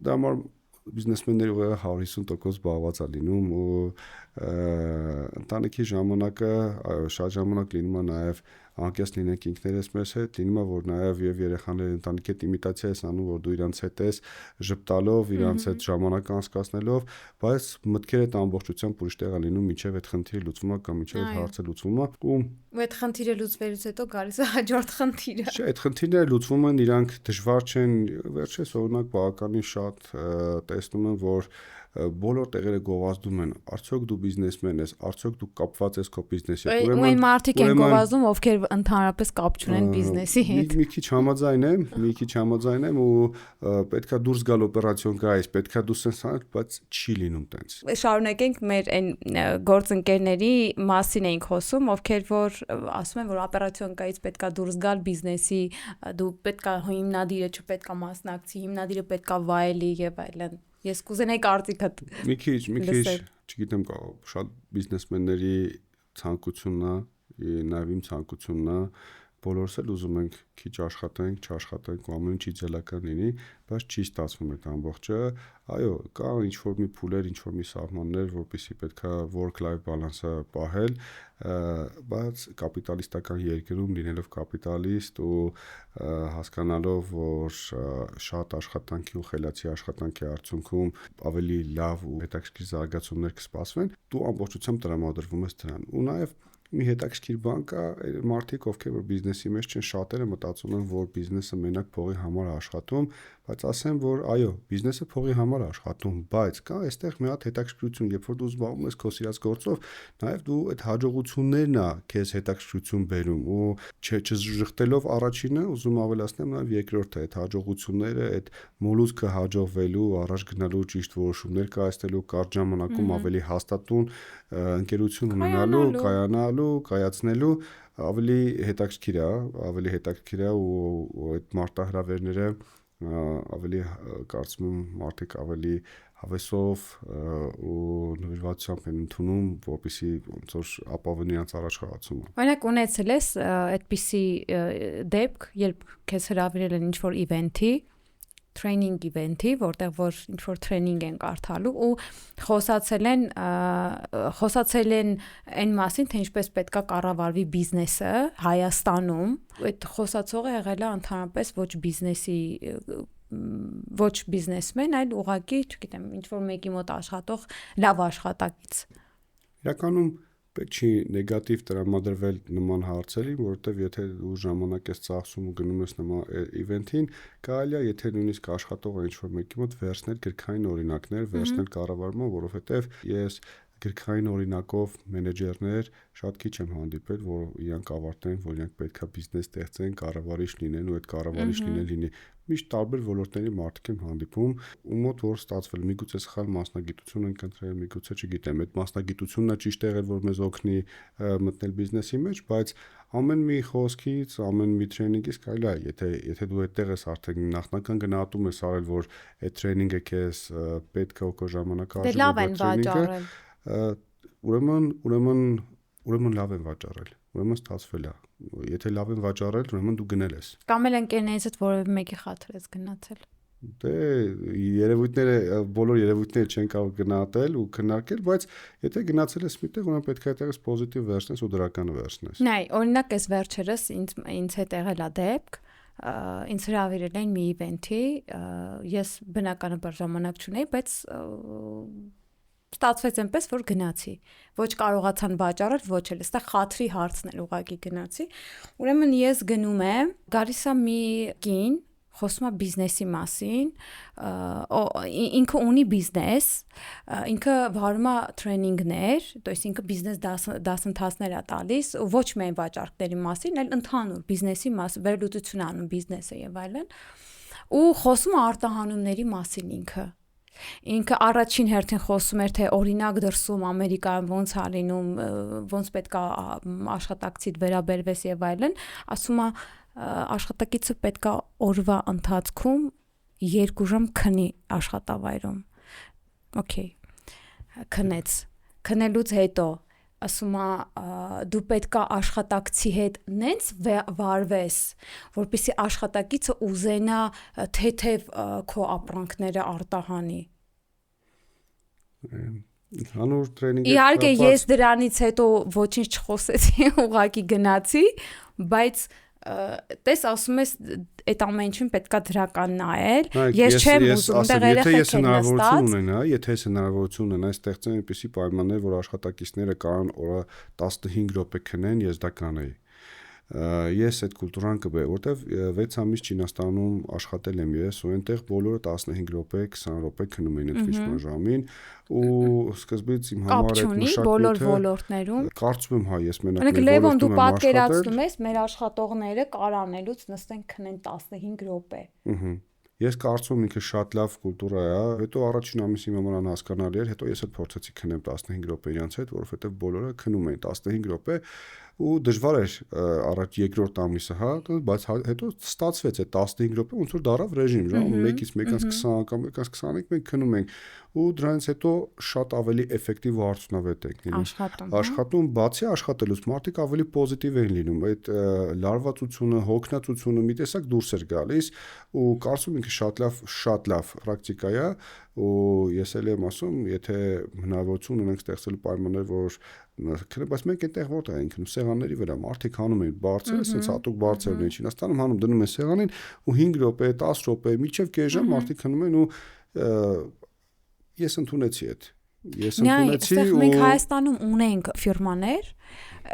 Դա համար բիզնեսմենների ուղղակի 150% զբաղված է լինում ու ընտանիքի ժամանակը շատ ժամանակ լինում է նաեւ անկես լինենք ինքներս մեզ հետ, լինում է որ նաեւ եւ երեխաները ընտանիքի հետ իմիտացիա ես անում, որ դու իրանց հետ ես ժպտալով, իրանց հետ ժամանակ անցկացնելով, բայց մտքերդ ամբողջությամբ ուրիշ տեղ է լինում, մինչեւ այդ խնդիրը լուծվում է կամ մինչեւ այդ հարցը լուծվում է ու այդ խնդիրը լուծվելուց հետո գալիս է հաջորդ խնդիրը։ Չէ, այդ խնդիրները լուծվում են, իրանք դժվար չեն, վերջերս օրինակ բավականին շատ տեսնում եմ, որ բոլոր տեղերը գովազդում են, արդյոք դու բիզնեսմեն ես, արդյոք դու կապված ես քո բիզնեսի հետ։ Ուրեմն մարդիկ են գովազդում, ովքեր ընդհանրապես կապ չունեն բիզնեսի հետ։ Մի քիչ համաձայն եմ ու պետքա դուրս գալ օպերացիոն գայից, պետքա դու սենց անել, բայց չի լինում տենց։ Շարունակենք մեր այն գործընկերների մասին էինք խոսում, ովքեր որ ասում են, որ օպերացիոն գայից պետքա դուրս գալ բիզնեսի, դու պետքա հիմնադիրը չպետքա մասնակցի, հիմնադիրը պետքա վայելի եւ այլն։ Ես կուզենայի կարծիքդ։ Մի քիչ, չգիտեմ, շատ բիզնեսմենների ցանկությունն է, նաեւ իմ ցանկությունն է, բոլորս էլ ուզում ենք քիչ աշխատենք, չաշխատենք ու ամեն ինչի ձելական լինի, բայց չի ստացվում այդ ամբողջը։ Այո, կա ինչ-որ մի փուլեր, ինչ-որ մի սահմաններ, որպեսզի պետքա work-life balance-ը պահել, բայց կապիտալիստական երկրում լինելով կապիտալիստ ու հասկանալով, որ շատ աշխատանքի ու խելացի աշխատանքի արդյունքում ավելի լավ ու հետաքրքիր զարգացումներ կսպասվեն, դու ամբողջությամբ տրամադրվում ես դրան։ Ու նաև մի հետաքրքիր բան կա, մարդիկ ովքեր որ բիզնեսի մեջ չեն, շատերը մտածում են, որ բիզնեսը մենակ փողի համար է աշխատում, բայց ասեմ, որ այո, բիզնեսը փողի համար է աշխատում, բայց կա այստեղ մի հատ հետաքրքրություն, երբ որ դու զբաղվում ես քո սիրած գործով, նաև դու այդ հաջողություններն է քեզ հետաքրքրություն բերում ու չժխտելով առաջինը, ուզում ավելացնեմ նաև երկրորդը, այդ հաջողությունները, այդ մոլուցքը հաջողվելու, առաջ գնալու ճիշտ որոշումներ կայացնելու, կարճ ժամանակում ավելի հաստատուն ընկերություն ունենալու, կայանալու, կայացնելու ավելի հետաքրքիր է ու այդ մարտահրավերները ավելի կարծում եմ մարդիկ ավելի հավեսով ու նվիրվածությամբ են ընդունում, որպեսզի ոնց որ ապավենի իրենց առաջխաղացումը։ Օրինակ ունեցել ես այդպիսի դեպք, երբ քեզ հրավիրել են ինչ-որ իվենթի, training event-ի, որտեղ որ ինչ-որ training են կարդալու ու խոսացել են այն մասին, թե ինչպես պետքա կառավարվի բիզնեսը Հայաստանում։ Այդ խոսացողը եղել է ընդհանրապես ոչ բիզնեսմեն, այլ ուղղակի, չգիտեմ, ինչ-որ մեկի մոտ աշխատող լավ աշխատակից։ Իրականում պետք չի նեգատիվ տրամադրվել նման հարցերին, որովհետև եթե դու ժամանակ ես ծախսում ու գնում ես նման իվենթին, կարելի է եթե նույնիսկ աշխատողը ինչ-որ մեկի մոտ վերցնել գրքային օրինակներ, վերցնել կառավարման, որովհետև ես գրքային օրինակով մենեջերներ շատ քիչ եմ հանդիպել, որ իրանք ավարտեն, որ իրանք պետքա բիզնես ստեղծեն, կառավարիչ լինեն ու այդ կառավարիչ լինի միշտ տարբեր ոլորտների մարդիկ եմ հանդիպում ու մոտ որ ստացվել միգուցե սխալ մասնագիտություն են կընտրել, միգուցե չգիտեմ, այդ մասնագիտությունն է ճիշտ եղել, որ մեզ օգնի մտնել բիզնեսի մեջ, բայց ամեն մի խոսքից, ամեն մի տրեյնինգից կարելի է, եթե դու այդտեղ ես արդեն նախնական գնահատում ես արել, որ այդ տրեյնինգը քեզ պետք է օգո ժամանակ արժի, լավ են վաճառել։ Ուրեմն լավ են վաճառել, ուրեմն ստացվել է։ Եթե լավ են վաճառել, ուրեմն դու գնել ես։ Կամ էլ ընկերներից հետ որևէ մեկի խաթր ես գնացել։ Դե բոլոր երևույթները չեն կարող գնահատել ու քննարկել, բայց եթե գնացել ես միտեղ, ուրեմն պետք է այդտեղից պոզիտիվ վերցնես ու դրականը վերցնես։ Նայ, օրինակ էս վերջերս ինձ հետ եղել է դեպք, ինձ հրավիրել էին մի event-ի, ես բնականաբար ժամանակ չունեի, բայց ստացվեց այնպես, որ գնացի։ Ոչ կարողացան վաճառել, ոչ էլ, այստեղ խաթրի հարցն էր, ուղղակի գնացի։ Ուրեմն ես գնում եմ, գալիս է մի կին, խոսում է բիզնեսի մասին, ինքը ունի բիզնես, ինքը վարում է տրեյնինգներ, то есть ինքը բիզնես դասընթացներ է տալիս, ոչ միայն վաճառքների մասին, այլ ընդհանուր բիզնեսի մասին, վերլուծություն անում բիզնեսը եւ այլն, ու խոսում է արտահանումների մասին ինքը։ Ինքը առաջին հերթին խոսում էր, թե օրինակ դրսում Ամերիկայում ոնց է լինում, ոնց պետք է աշխատակցիդ վերաբերվես եւ այլն, ասում է աշխատակիցը պետք է օրվա ընթացքում 2 ժամ քնի աշխատավայրում։ Okay։ Քնեց։ Քնելուց հետո ասում է դու պետք է աշխատակցի հետ նենց վարվես, որպեսզի աշխատակիցը ուզենա թեթև քո ապրանքները արտահանի։ Հանուր տրեյնինգ։ Իհարկե ես դրանից հետո ոչինչ չխոսեցի, ուղղակի գնացի, բայց տես ասում ես այդ ամեն ինչին պետքա դրական նայել, ես չեմ ուզում դեռ երեխեք են նստած, եթե ես հնարավորություն ունենա, ստեղծեմ այնպիսի պայմաններ, որ աշխատակիցները կարան օրը 15 րոպե քնեն, ես դա կանեի։ Ես այդ կուլտուրան կբեի, որտեվ 6 ամիս Չինաստանում աշխատել եմ ես, ու այնտեղ բոլորը 15 րոպե, 20 րոպե քնում էին ընդվիճման ժամին, ու սկզբից իմ համար այդ մշակույթը բոլոր ոլորտներում կարծում եմ, հա, ես մենակ Լևոն դու պատկերացնում ես, մեր աշխատողները կարանելուց նստեն քնեն 15 րոպե։ Ես կարծում եմ ինքը շատ լավ կուլտուրա է, հետո առաջին ամիսի համար անհասկանալի էր, հետո ես էլ փորձեցի քնեմ 15 րոպե իրանց հետ, որովհետև բոլորը քնում էին 15 րոպե ու դժվար էր առաջ երկրորդ ամիսը, հա, բայց հետո ստացվեց այդ 15 րոպե ոնց որ դարավ ռեժիմ, ժամը 1-ից 1:20 կամ 1:25 մենք քնում ենք ու դրանից հետո շատ ավելի էֆեկտիվ ու արդյունավետ ենք լինում։ Աշխատում, բացի աշխատելուց մարդիկ ավելի պոզիտիվ են լինում, այդ լարվածությունը, հոգնածությունը մի տեսակ դուրս էր գալիս ու կարծում ինքը շատ լավ պրակտիկա է ու ես էլ եմ ասում, եթե հնարավորություն ունենք ստեղծելու պայմաններ, որ քնը, բայց մենք այնտեղ որտեղ ենք քնում, սեղանների վրա, մարդիկ հանում են բարձր, ասենց հատուկ բարձրն են Չինաստանում հանում, դնում են սեղանին ու 5 րոպե, 10 րոպե, մինչև կես ժամ մարդիկ քնում են ու ես ընդունեցի այդ։ Ես ընդունեցի ու մենք Հայաստանում ունենք ֆիրմաներ,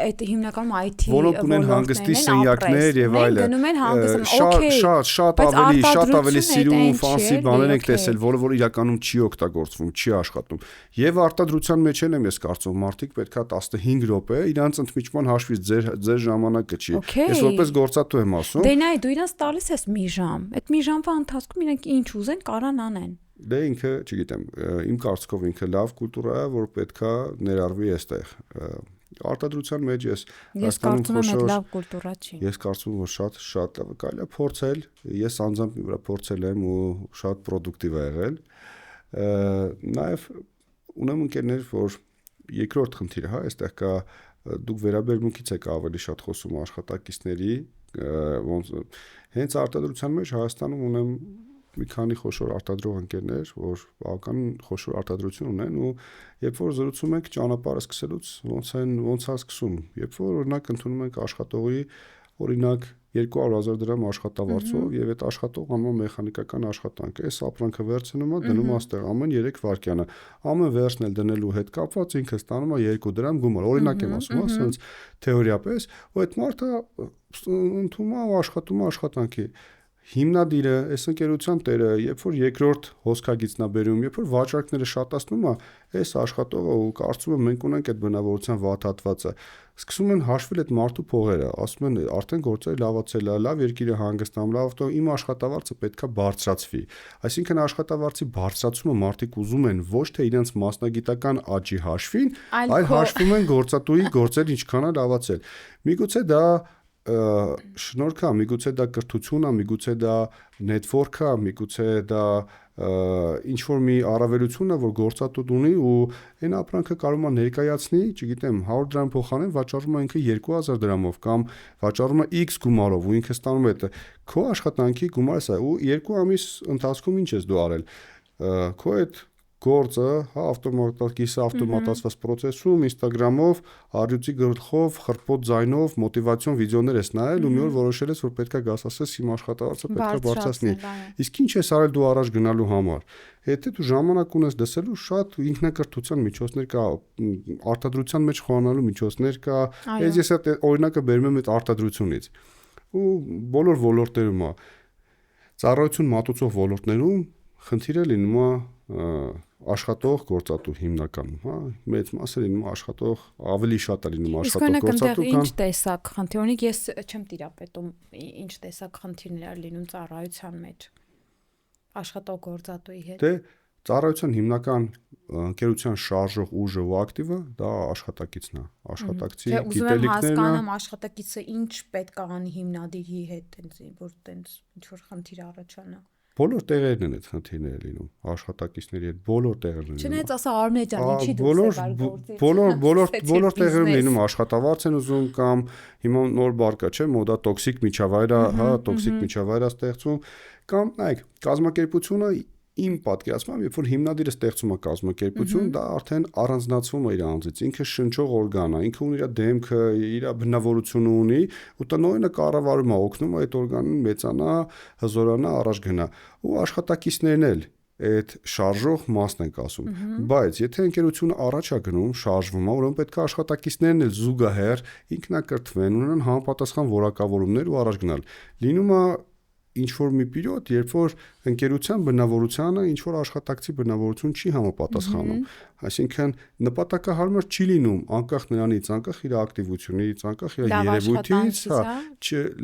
այդ հիմնականում IT որոնք ունեն հանգստի սենյակներ եւ այլն։ Գնում են հանգստում, okay, շատ ավելի սիրուն ֆանսի բաներ ենք տեսել, որը իրականում չի օգտագործվում, չի աշխատում։ Եվ արտադրության մեջ եմ ես կարծում, մարդիկ պետքա 15 րոպե իրանց ընդմիջման հաշվից ձեր ժամանակը չի։ Ես որպես գործատու եմ ասում։ Դե նայ, դու իրանց տալիս ես մի ժամ։ Այդ մի ժամվա ընթացքում իրանք ինչ ուզեն կարան անեն։ Դե ինքը, չգիտեմ, իմ կարծիքով ինքը լավ կուլտուրա է, որ պետքա ներառվի այստեղ։ Արտադրության մեջ ես կարծում եմ այդ լավ կուլտուրա չի։ Ես կարծում եմ, որ շատ լավ կարելի է փորձել։ Ես անձամբ իմ վրա փորձել եմ ու շատ պրոդուկտիվ է եղել։ Նաև ունեմ ընկերներ, որ երկրորդ խնդիրը, հա, այստեղ կա դուք վերաբերմունքից եք ավելի շատ խոսում աշխատակիցների, ոնց հենց արտադրության մեջ Հայաստանում ունեմ մի քանի խոշոր արտադրող ընկերներ, որ բավական խոշոր արտադրություն ունեն ու երբ որ զրուցում ենք ճանապարհը սկսելուց ոնց է սկսում, երբ որ օրինակ ընդունում ենք աշխատողի օրինակ 200,000 դրամ աշխատավարձով եւ այդ աշխատողը անում մեխանիկական աշխատանք է, այս ապրանքը վերցնում է, դնում աստեղ ամեն 3 վայրկյանը, ամեն վերջն էլ դնելու հետ կապված ինքը ստանում է 2 դրամ գումար, օրինակ եմ ասում, ասենց թեորիապես, ու այդ մարդը ընդունում է ու աշխատում է աշխատանքի հիմնադիրը, այս ընկերության տերը, երբ որ երկրորդ հոսքագիծն է բերում, երբ որ վաճառքները շատացնում է, այս աշխատողը ու կարծում եմ մենք ունենք այդ բնավորության վատ հատվածը, սկսում են հաշվել այդ մարդու փողերը, ասում են արդեն գործերը լավացել է, լավ երկիրը հանգստամ, լավ ավտո, իմ աշխատավարձը պետքա բարձրացվի։ Այսինքն աշխատավարձի բարձրացումը մարդիկ ուզում են ոչ թե իրենց մասնագիտական աճի հաշվին, այլ հաշվում են գործատուի գործերը ինչքան է լավացել։ Միգուցե դա շնորհք է, միգուցե դա կրթություն է, միգուցե դա նետվորք է, միգուցե դա ինչ որ մի առավելություն է, որ գործատուդ ունի ու այն ապրանքը կարող է ներկայացնի, չգիտեմ, 100 դրամ փոխանեն, վաճառում է ինքը 2000 դրամով կամ վաճառում է X գումարով ու ինքը ստանում է դա։ Քո աշխատանքի գումարը սա ու 2 ամիս ընթացքում ինչ ես դու արել։ Քո այդ գործը, հա, ավտոմատացված process-ում Instagram-ով, արյուծի գլխով, խրպոտ ձայնով, մոտիվացիոն վիդեոներ ես նայել ու մի օր որոշել ես, որ պետքա գաս ասես իմ աշխատավարձը պետքա բարձրացնի։ Իսկ ինչ ես արել դու առաջ գնալու համար։ Եթե դու ժամանակ ունես դասելու, շատ ինքնակրթության միջոցներ կա, արտադրության մեջ խորանալու միջոցներ կա։ Ես այդ օրինակը բերում եմ այդ արտադրությունից։ Ու բոլոր ոլորտներում է ծառայություն մատուցող ոլորտներում խնդիրը լինում է աշխատող գործատու հիմնականում, հա, մեծ մասը լինում է աշխատող, ավելի շատ է լինում աշխատող գործատու, քան ինչ տեսակ խնդիր, օրինակ ես չեմ տիրապետում, ինչ տեսակ խնդիրներ լինում ծառայության մեջ աշխատող գործատուի հետ։ Դե ծառայության հիմնական ընկերության շարժող ուժը ու ակտիվը դա աշխատակիցն է, աշխատակցի գիտելիքներն է։ Հասկանամ աշխատակիցը ինչ պետք է անի հիմնադիրի հետ, որ տենց ինչ որ խնդիր առաջանա։ Բոլոր տեղերն են այդ խնդիրները լինում, աշխատակիցների հետ բոլոր տեղերն են։ Չնայած ասա Արմենե ջան, ինչի դուք բոլոր տեղերում լինում աշխատավարձ են ուզում կամ հիմա նոր բառ կա, չէ՞, մոդա տոքսիկ միջավայր է, հա, տոքսիկ միջավայր է ստեղծում կամ նայեք, կազմակերպությունը իմ պատկերացմամբ, երբ որ հիմնադիրը ստեղծում է կազմակերպություն, դա արդեն առանձնացվում է իր անձից, ինքը շնչող օրգան է, ինքը ունի իր դեմքը, իր բնավորությունը ունի, ու տնօրենը կառավարում է, օգնում է այդ օրգանին մեծանա, հզորանա, առաջ գնա, ու աշխատակիցներն էլ այդ շարժող մասն ենք ասում, բայց եթե ընկերությունը առաջ է գնում, շարժվում է, ուրեմն պետք է աշխատակիցներն էլ զուգահեռ ինքնակրթվեն, ունենան համապատասխան որակավորումներ ու առաջ գնալ։ Լինում է ինչ որ մի պերիոդ, երբ որ ընկերության բնավորությանը ինչ որ աշխատակցի բնավորություն չի համապատասխանում, այսինքն նպատակահարմար չի լինում անկախ նրանից, անկախ իր ակտիվությունից, անկախ իր երևույթից, հա,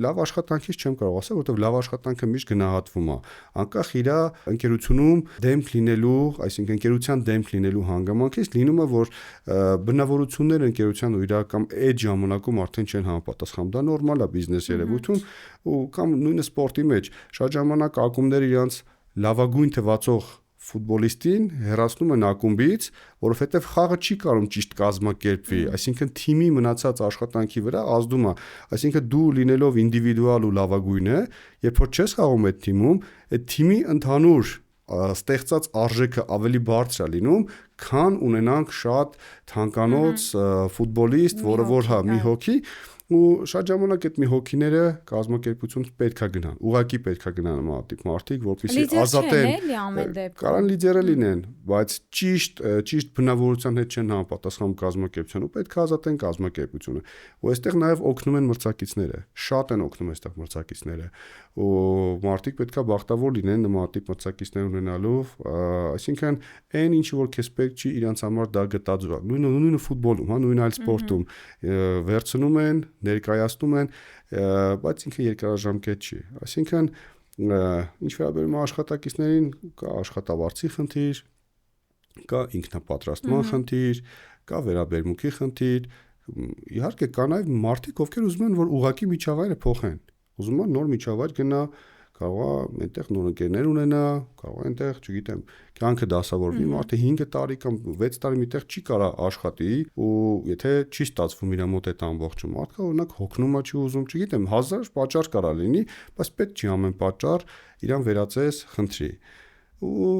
լավ աշխատանքից չեմ կարող ասել, որովհետև լավ աշխատանքը միշտ գնահատվում է, անկախ իր ընկերությունում դեմք լինելու, այսինքն ընկերության դեմք լինելու հանգամանքից լինում է, որ բնավորությունները ընկերության ու իր կամ այդ ժամանակում արդեն չեն համապատասխանում, դա նորմալ է բիզնես երևույթում ու կամ նույնը սպորտի մեջ շատ ժամանակ ակումբները իրանց լավագույն թվացող ֆուտբոլիստին հեռացնում են ակումբից, որովհետև խաղը չի կարող ճիշտ կազմակերպվի, այսինքն թիմի մնացած աշխատանքի վրա ազդում է, այսինքն դու լինելով ինդիվիդուալ ու լավագույնը, երբ որ չես խաղում այդ թիմում, այդ թիմի ընդհանուր ստեղծած արժեքը ավելի բարձր է լինում, քան ունենանք շատ թանկանոց ֆուտբոլիստ, որը որ հա մի հոգի ու շատ ժամանակ այդ մի հոգիները կազմակերպությունից պետքա գնան, ուղղակի պետքա գնան մատիկ մարդիկ, որպեսզի ազատեն, կարան լիդերը լինեն, բայց ճիշտ բնավորության հետ չեն համապատասխանում կազմակերպությանը, ու պետք է ազատեն կազմակերպությունը։ Ու այստեղ նաև օգնում են մրցակիցները, շատ են օգնում այստեղ մրցակիցները, ու մարդիկ պետքա բախտավոր լինեն նմանատիպ մրցակիցներ ունենալով, այսինքն այն ինչ որ քեզ պետք չի, իրանց համար դա գտածու է։ Նույնը ֆուտբոլում, հա, նույն այլ սպորտում վերցնում են ներկայացնում են, բայց ինքը երկարաժամկետ չի։ Այսինքն ինչ վերաբերում է աշխատակիցներին, կա աշխատավարձի խնդիր, կա ինքնապատրաստման խնդիր, կա վերաբերմունքի խնդիր, իհարկե կա նաև մարդիկ, ովքեր ուզում են, որ ուղղակի միջավայրը փոխեն։ Ուզում են նոր միջավայր գնա, կարող է այնտեղ նոր ընկերներ ունենա, կարող է այնտեղ, չգիտեմ, կյանքը դասավորվի, մարդը 5 տարի կամ 6 տարի միտեղ չի կարա աշխատի ու եթե չի ստացվում իր մոտ այդ ամբողջը, մարդը օրինակ հոգնում է, չի ուզում, չգիտեմ, 1000 պատճառ կարա լինի, բայց պետք չի ամեն պատճառ իրան վերածես խնդրի։ Ու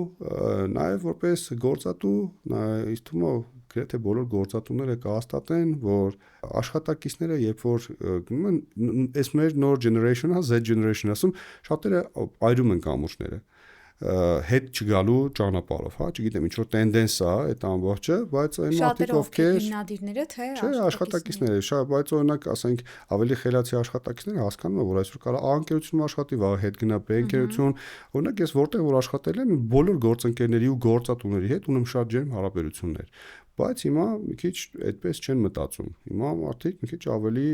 նաև որպես գործատու, ինձ թվում է գրեթե բոլոր գործատուները կհաստատեն, որ աշխատակիցները երբ որ գնում են, այս մեր նոր generation-ը, Z generation ասում, շատերը այրում են կամուրջները հետ չգալու ճանապարհով, հա, չգիտեմ, ինչ որ տենդենս է այդ ամբողջը, բայց այն մարդիկ ովքեր հիմնադիրները թե աշխատակիցները, շատ, բայց օրինակ ասենք ավելի խելացի աշխատակիցները հասկանում են, որ այսօր կարա A ընկերությունում աշխատի, վաղ հետ գնա B ընկերություն, օրինակ ես որտեղ որ աշխատել եմ, բոլոր գործընկերների ու գործատուների հետ ունեմ շատ ջերմ հարաբերություններ, բայց հիմա մի քիչ այդպես չեն մտածում։ Հիմա մարդիկ մի քիչ ավելի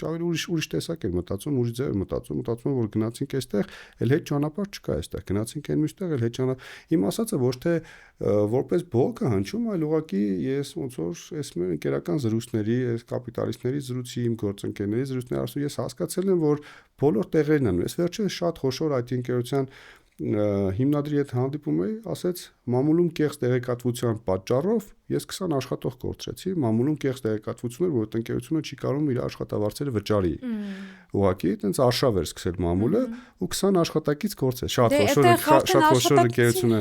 ուրիշ տեսակ են մտածում, ուրիշ ձև մտածում, որ գնացինք այստեղ, էլ հետ ճանապարհ չկա այստեղ, գնացինք այն մյուստեղ, էլ հետ ճանապարհ։ Իմ ասածը ոչ թե որպես բողոք է հնչում, այլ ուղղակի ես ոնց որ այս մեր ընկերական զրույցների, այս կապիտալիստների զրույցի, իմ գործընկերների զրույցների ասում, ես հասկացել եմ, որ բոլոր տեղերն են։ Ես վերջերս շատ խոշոր IT ընկերության հիմնադրի հետ հանդիպում էի, ասեց մամուլում կեղծ տեղեկատվության պատճառով ես 20 աշխատող կորցրեցի, մամուլում կեղծ տեղեկատվություն էր, որ այդ ընկերությունը չի կարող իր աշխատավարձերը վճարի։ Ուղղակի այտենց արշավ էր սկսել մամուլը ու 20 աշխատակից կորցրեց։ Շատ խոշոր ընկերություն է։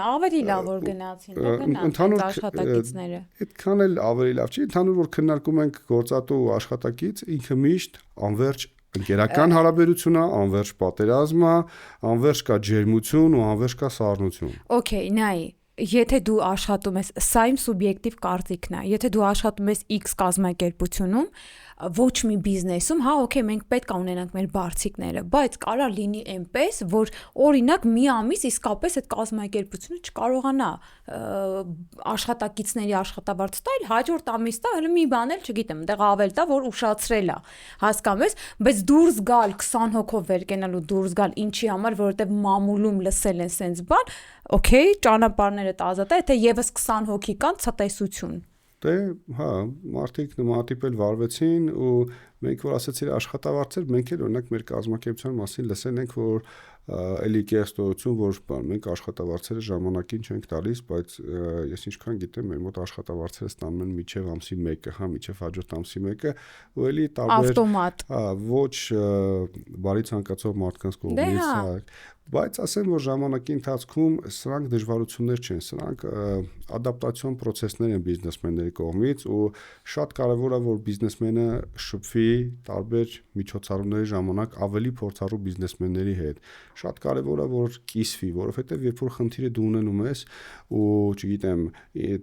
Ավելի լավ որ գնացին, ընդհանուր աշխատակիցները։ Այդքան էլ ավելի լավ չի, ընդհանուր որ քննարկում ենք գործատու աշխատակից, ինքը միշտ անverջ ընկերական հարաբերություն է, անverջ պատերազմ է, անverջ կա ջերմություն ու անverջ կա սառնություն։ Okay, նայ, եթե դու աշխատում ես, սա իմ սուբյեկտիվ կարծիքն է, եթե դու աշխատում ես X կազմակերպությունում, ոչ մի բիզնեսում, հա, okay, մենք պետք է ունենանք մեր բարձիկները, բայց կարա լինի այնպես, որ օրինակ մի ամիս իսկապես այդ կազմակերպությունը չկարողանա աշխատակիցների աշխատավարձ տալ, հաջորդ ամիսը հələ մի բան էլ չգիտեմ, այնտեղ ավել տա, որ ուշացրել է, հասկանում ես, բայց դուրս գալ 20 հոգով վեր կենալու դուրս գալ, ինչի համար, որովհետև մամուլում լսել են սենց բան, okay, ճանապարհները ազատ է, եթե եւս 20 հոգի կան, ցտեսություն։ Դե, հա, մարդիկ նմանատիպ էլ վարվեցին ու մենք որ ասացիր աշխատավարձեր, մենք էլ օրինակ մեր կազմակերպության մասին լսել ենք, որ էլի կեղծություն, որ մենք աշխատավարձերը ժամանակին չենք տալիս, բայց ես ինչքան գիտեմ, մեր մոտ աշխատավարձերը ստանում են մինչև ամսի 1-ը, հա, մինչև հաջորդ ամսի 1-ը, ու էլի տարբեր ավտոմատ։ Հա, ոչ բարի ցանկացող մարդկանց կողմից, հա, բայց ասեմ, որ ժամանակի ընթացքում սրանք դժվարություններ չեն, սրանք ադապտացիոն process-ներ են բիզնեսմենների կողմից ու շատ կարևոր է, որ բիզնեսմենը շփվի տարբեր միջոցառումների ժամանակ ավելի փորձառու բիզնեսմենների հետ։ Շատ կարևոր է, որ կիսվի, որովհետև երբ որ խնդիրը դու ունենում ես ու, չգիտեմ,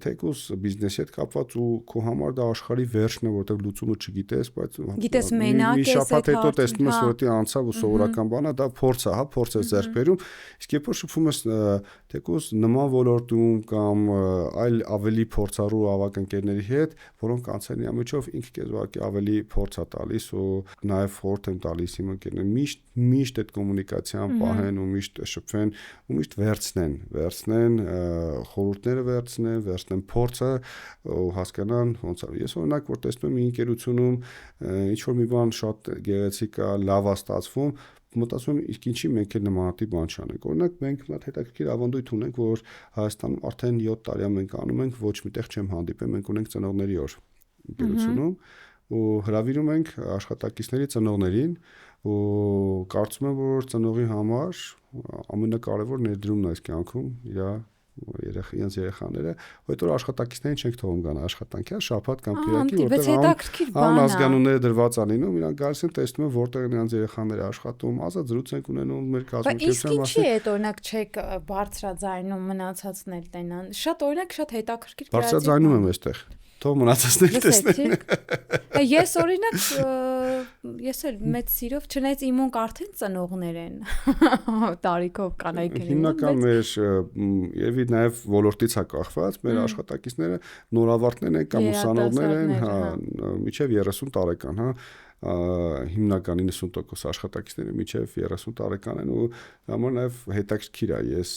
թեկուզ բիզնեսի հետ կապված ու քո համար դա աշխարհի վերջն է, որովհետև լուծումը չգիտես, բայց գիտես մենակ մի շաբաթ հետո տեսնում ես, որ դա անցավ ու սովորական բան է, դա փորձ է, հա, փորձ է ձեռք բերում, իսկ երբ որ շփվում ես թեկուզ նման ոլորտում կամ այլ ավելի փորձառու ավագ ընկերների հետ, որոնք անցել են ամիջով ինքը քեզ ուղղակի ավելի փորձ է տալիս ու նաև խորհուրդ եմ տալիս իմ ընկերներին միշտ այդ կոմունիկացիան պահեն ու միշտ շփվեն ու միշտ վերցնեն խորհուրդները վերցնեն փորձը ու հասկանան ոնց է։ Ես օրինակ որ տեսնում եմ մի ընկերությունում ինչ որ մի բան շատ գեղեցիկ է, լավ է ստացվում, մտածում եմ իսկ ինչի մենք էլ նմանատիպ բան չանենք։ Օրինակ մենք մի հատ հետաքրքիր ավանդույթ ունենք, որ Հայաստանում արդեն 7 տարի է մենք անում ենք, ոչ միտեղ չեմ հանդիպել, մենք ունենք ծնողների օր ընկերությունում ու հրավիրում ենք աշխատակիցների ծնողներին ու կարծում եմ, որ ծնողի համար ամենակարևոր ներդրումն է այս կյանքում իր երեխաները, այդ որ աշխատակիցներին չենք թողում գան աշխատանքի, շաբաթ կամ կիրակի, որտեղ անազգանունները դրված են լինում, իրանք գալիս են տեսնում են որտեղ նրանց երեխաները աշխատում, ազատ զրույց են ունենում մեր կազմակերպության մասին։ Իսկ ինչի՞ այդ օրինակ չեք բարձրաձայնում մնացածն էլ տենան։ Շատ օրինակ շատ հետաքրքիր բարձրաձայնում եմ այստեղ։ Թող մնացածներ տեսնեն։ Ես օրինակ ես էլ մեծ սիրով չնայած իմոնք արդեն ծնողներ են տարիքով կանայքն են։ Հիմնական մեր երևի նաև ոլորտից է կախված, մեր աշխատակիցները նորավարտներ են կամ ուսանողներ են, հա, մինչև 30 տարեկան, հա, հիմնական 90% աշխատակիցները մինչև 30 տարեկան են ու համար նաև հետաքրքիր է ես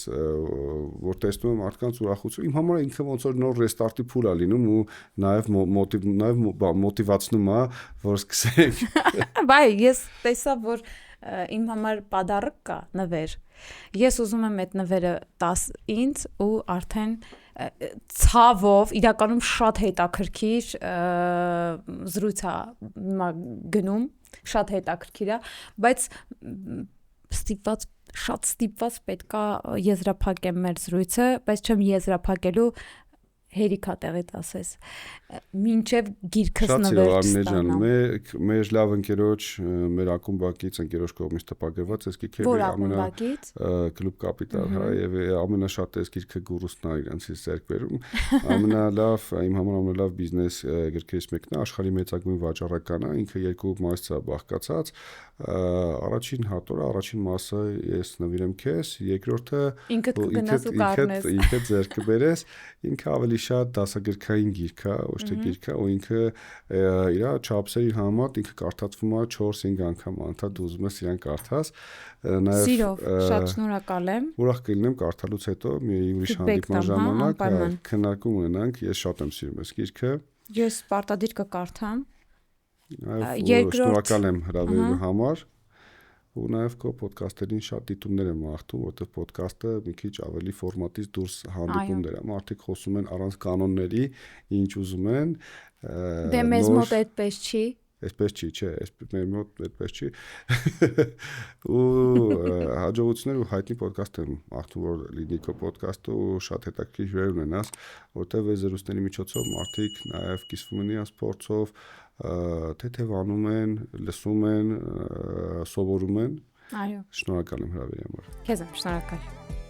որ տեսնում եմ մարդկանց ուրախություն իմ համար ինքը ոնց որ նոր ռեստարտի փուլ է լինում ու նաև մոտիվացնում է որ սկսենք Բայ ես տեսա որ իմ համար պադարկ կա նվեր ես ուզում եմ այդ նվերը տաս ինձ ու արդեն ցավով իրականում շատ հետաքրքիր զրույց է գնում շատ հետաքրքիր է բայց շատ ստիպված պետքա եզրափակեմ մեր զրույցը բայց չեմ եզրափակելու հերիքա տեղից ասես մինչև գիրքս նվեր ստանամ մեր լավ ընկերոջ մեր ակումբակից ընկերոջ կողմից տպագրված այս գիրքը Club Capital հա եւ ամենաշատ այս գիրքը գուրուսն է իրենցից ձեռք բերում ամենալավ իմ համար ամենալավ բիզնես գրքերից մեկն է աշխարհի մեծագույն վաճառականն է ինքը 2 մասից է բաղկացած առաջին հատորը առաջին մասը ես նվիրեմ քեզ երկրորդը ինքդ կգնաս ու կառնես ինքդ ձեռք կբերես ինքը ավելի շատ դասագրքային գիրք է ոչ թե գիրք է ու ինքը իր չափսերի համար ինքը կարդացվում է 4-5 անգամ անդադ ուզում ես իրան կարդաս նաև սիրով շատ շնորհակալ եմ ուրախ կլինեմ կարդալուց հետո մի ուրիշ հանդիպման ժամանակ քննարկում ունենանք ես շատ եմ սիրում այս գիրքը ես պարտադիր կկարդամ Շնորհակալ եմ հրավերելու համար ու նաև քո ոդքասթերին շատ դիտումներ եմ աղթում, որովհետև ոդքասթը մի քիչ ավելի ֆորմատից դուրս հանդիպումներ է, մարդիկ խոսում են առանց կանոնների, ինչ ուզում են, Դե մեզ մոտ այդպես չի։ Այսպես չի, չէ, մեր մոտ այդպես չի։ Ու հաջողություններ ու հայտնի ոդքասթ եմ աղթում, որ լինի քո ոդքասթը ու շատ հետաքրքիր հյուրեր ունենաս, որտեղ այս զրույցների միջոցով մարդիկ նաև կիսվում են իրենց փորձով, թեթևանում են, լսում են, սովորում են։ Այո։ Շնորհակալ եմ հրավերի համար։ Քեզ եմ շնորհակալ։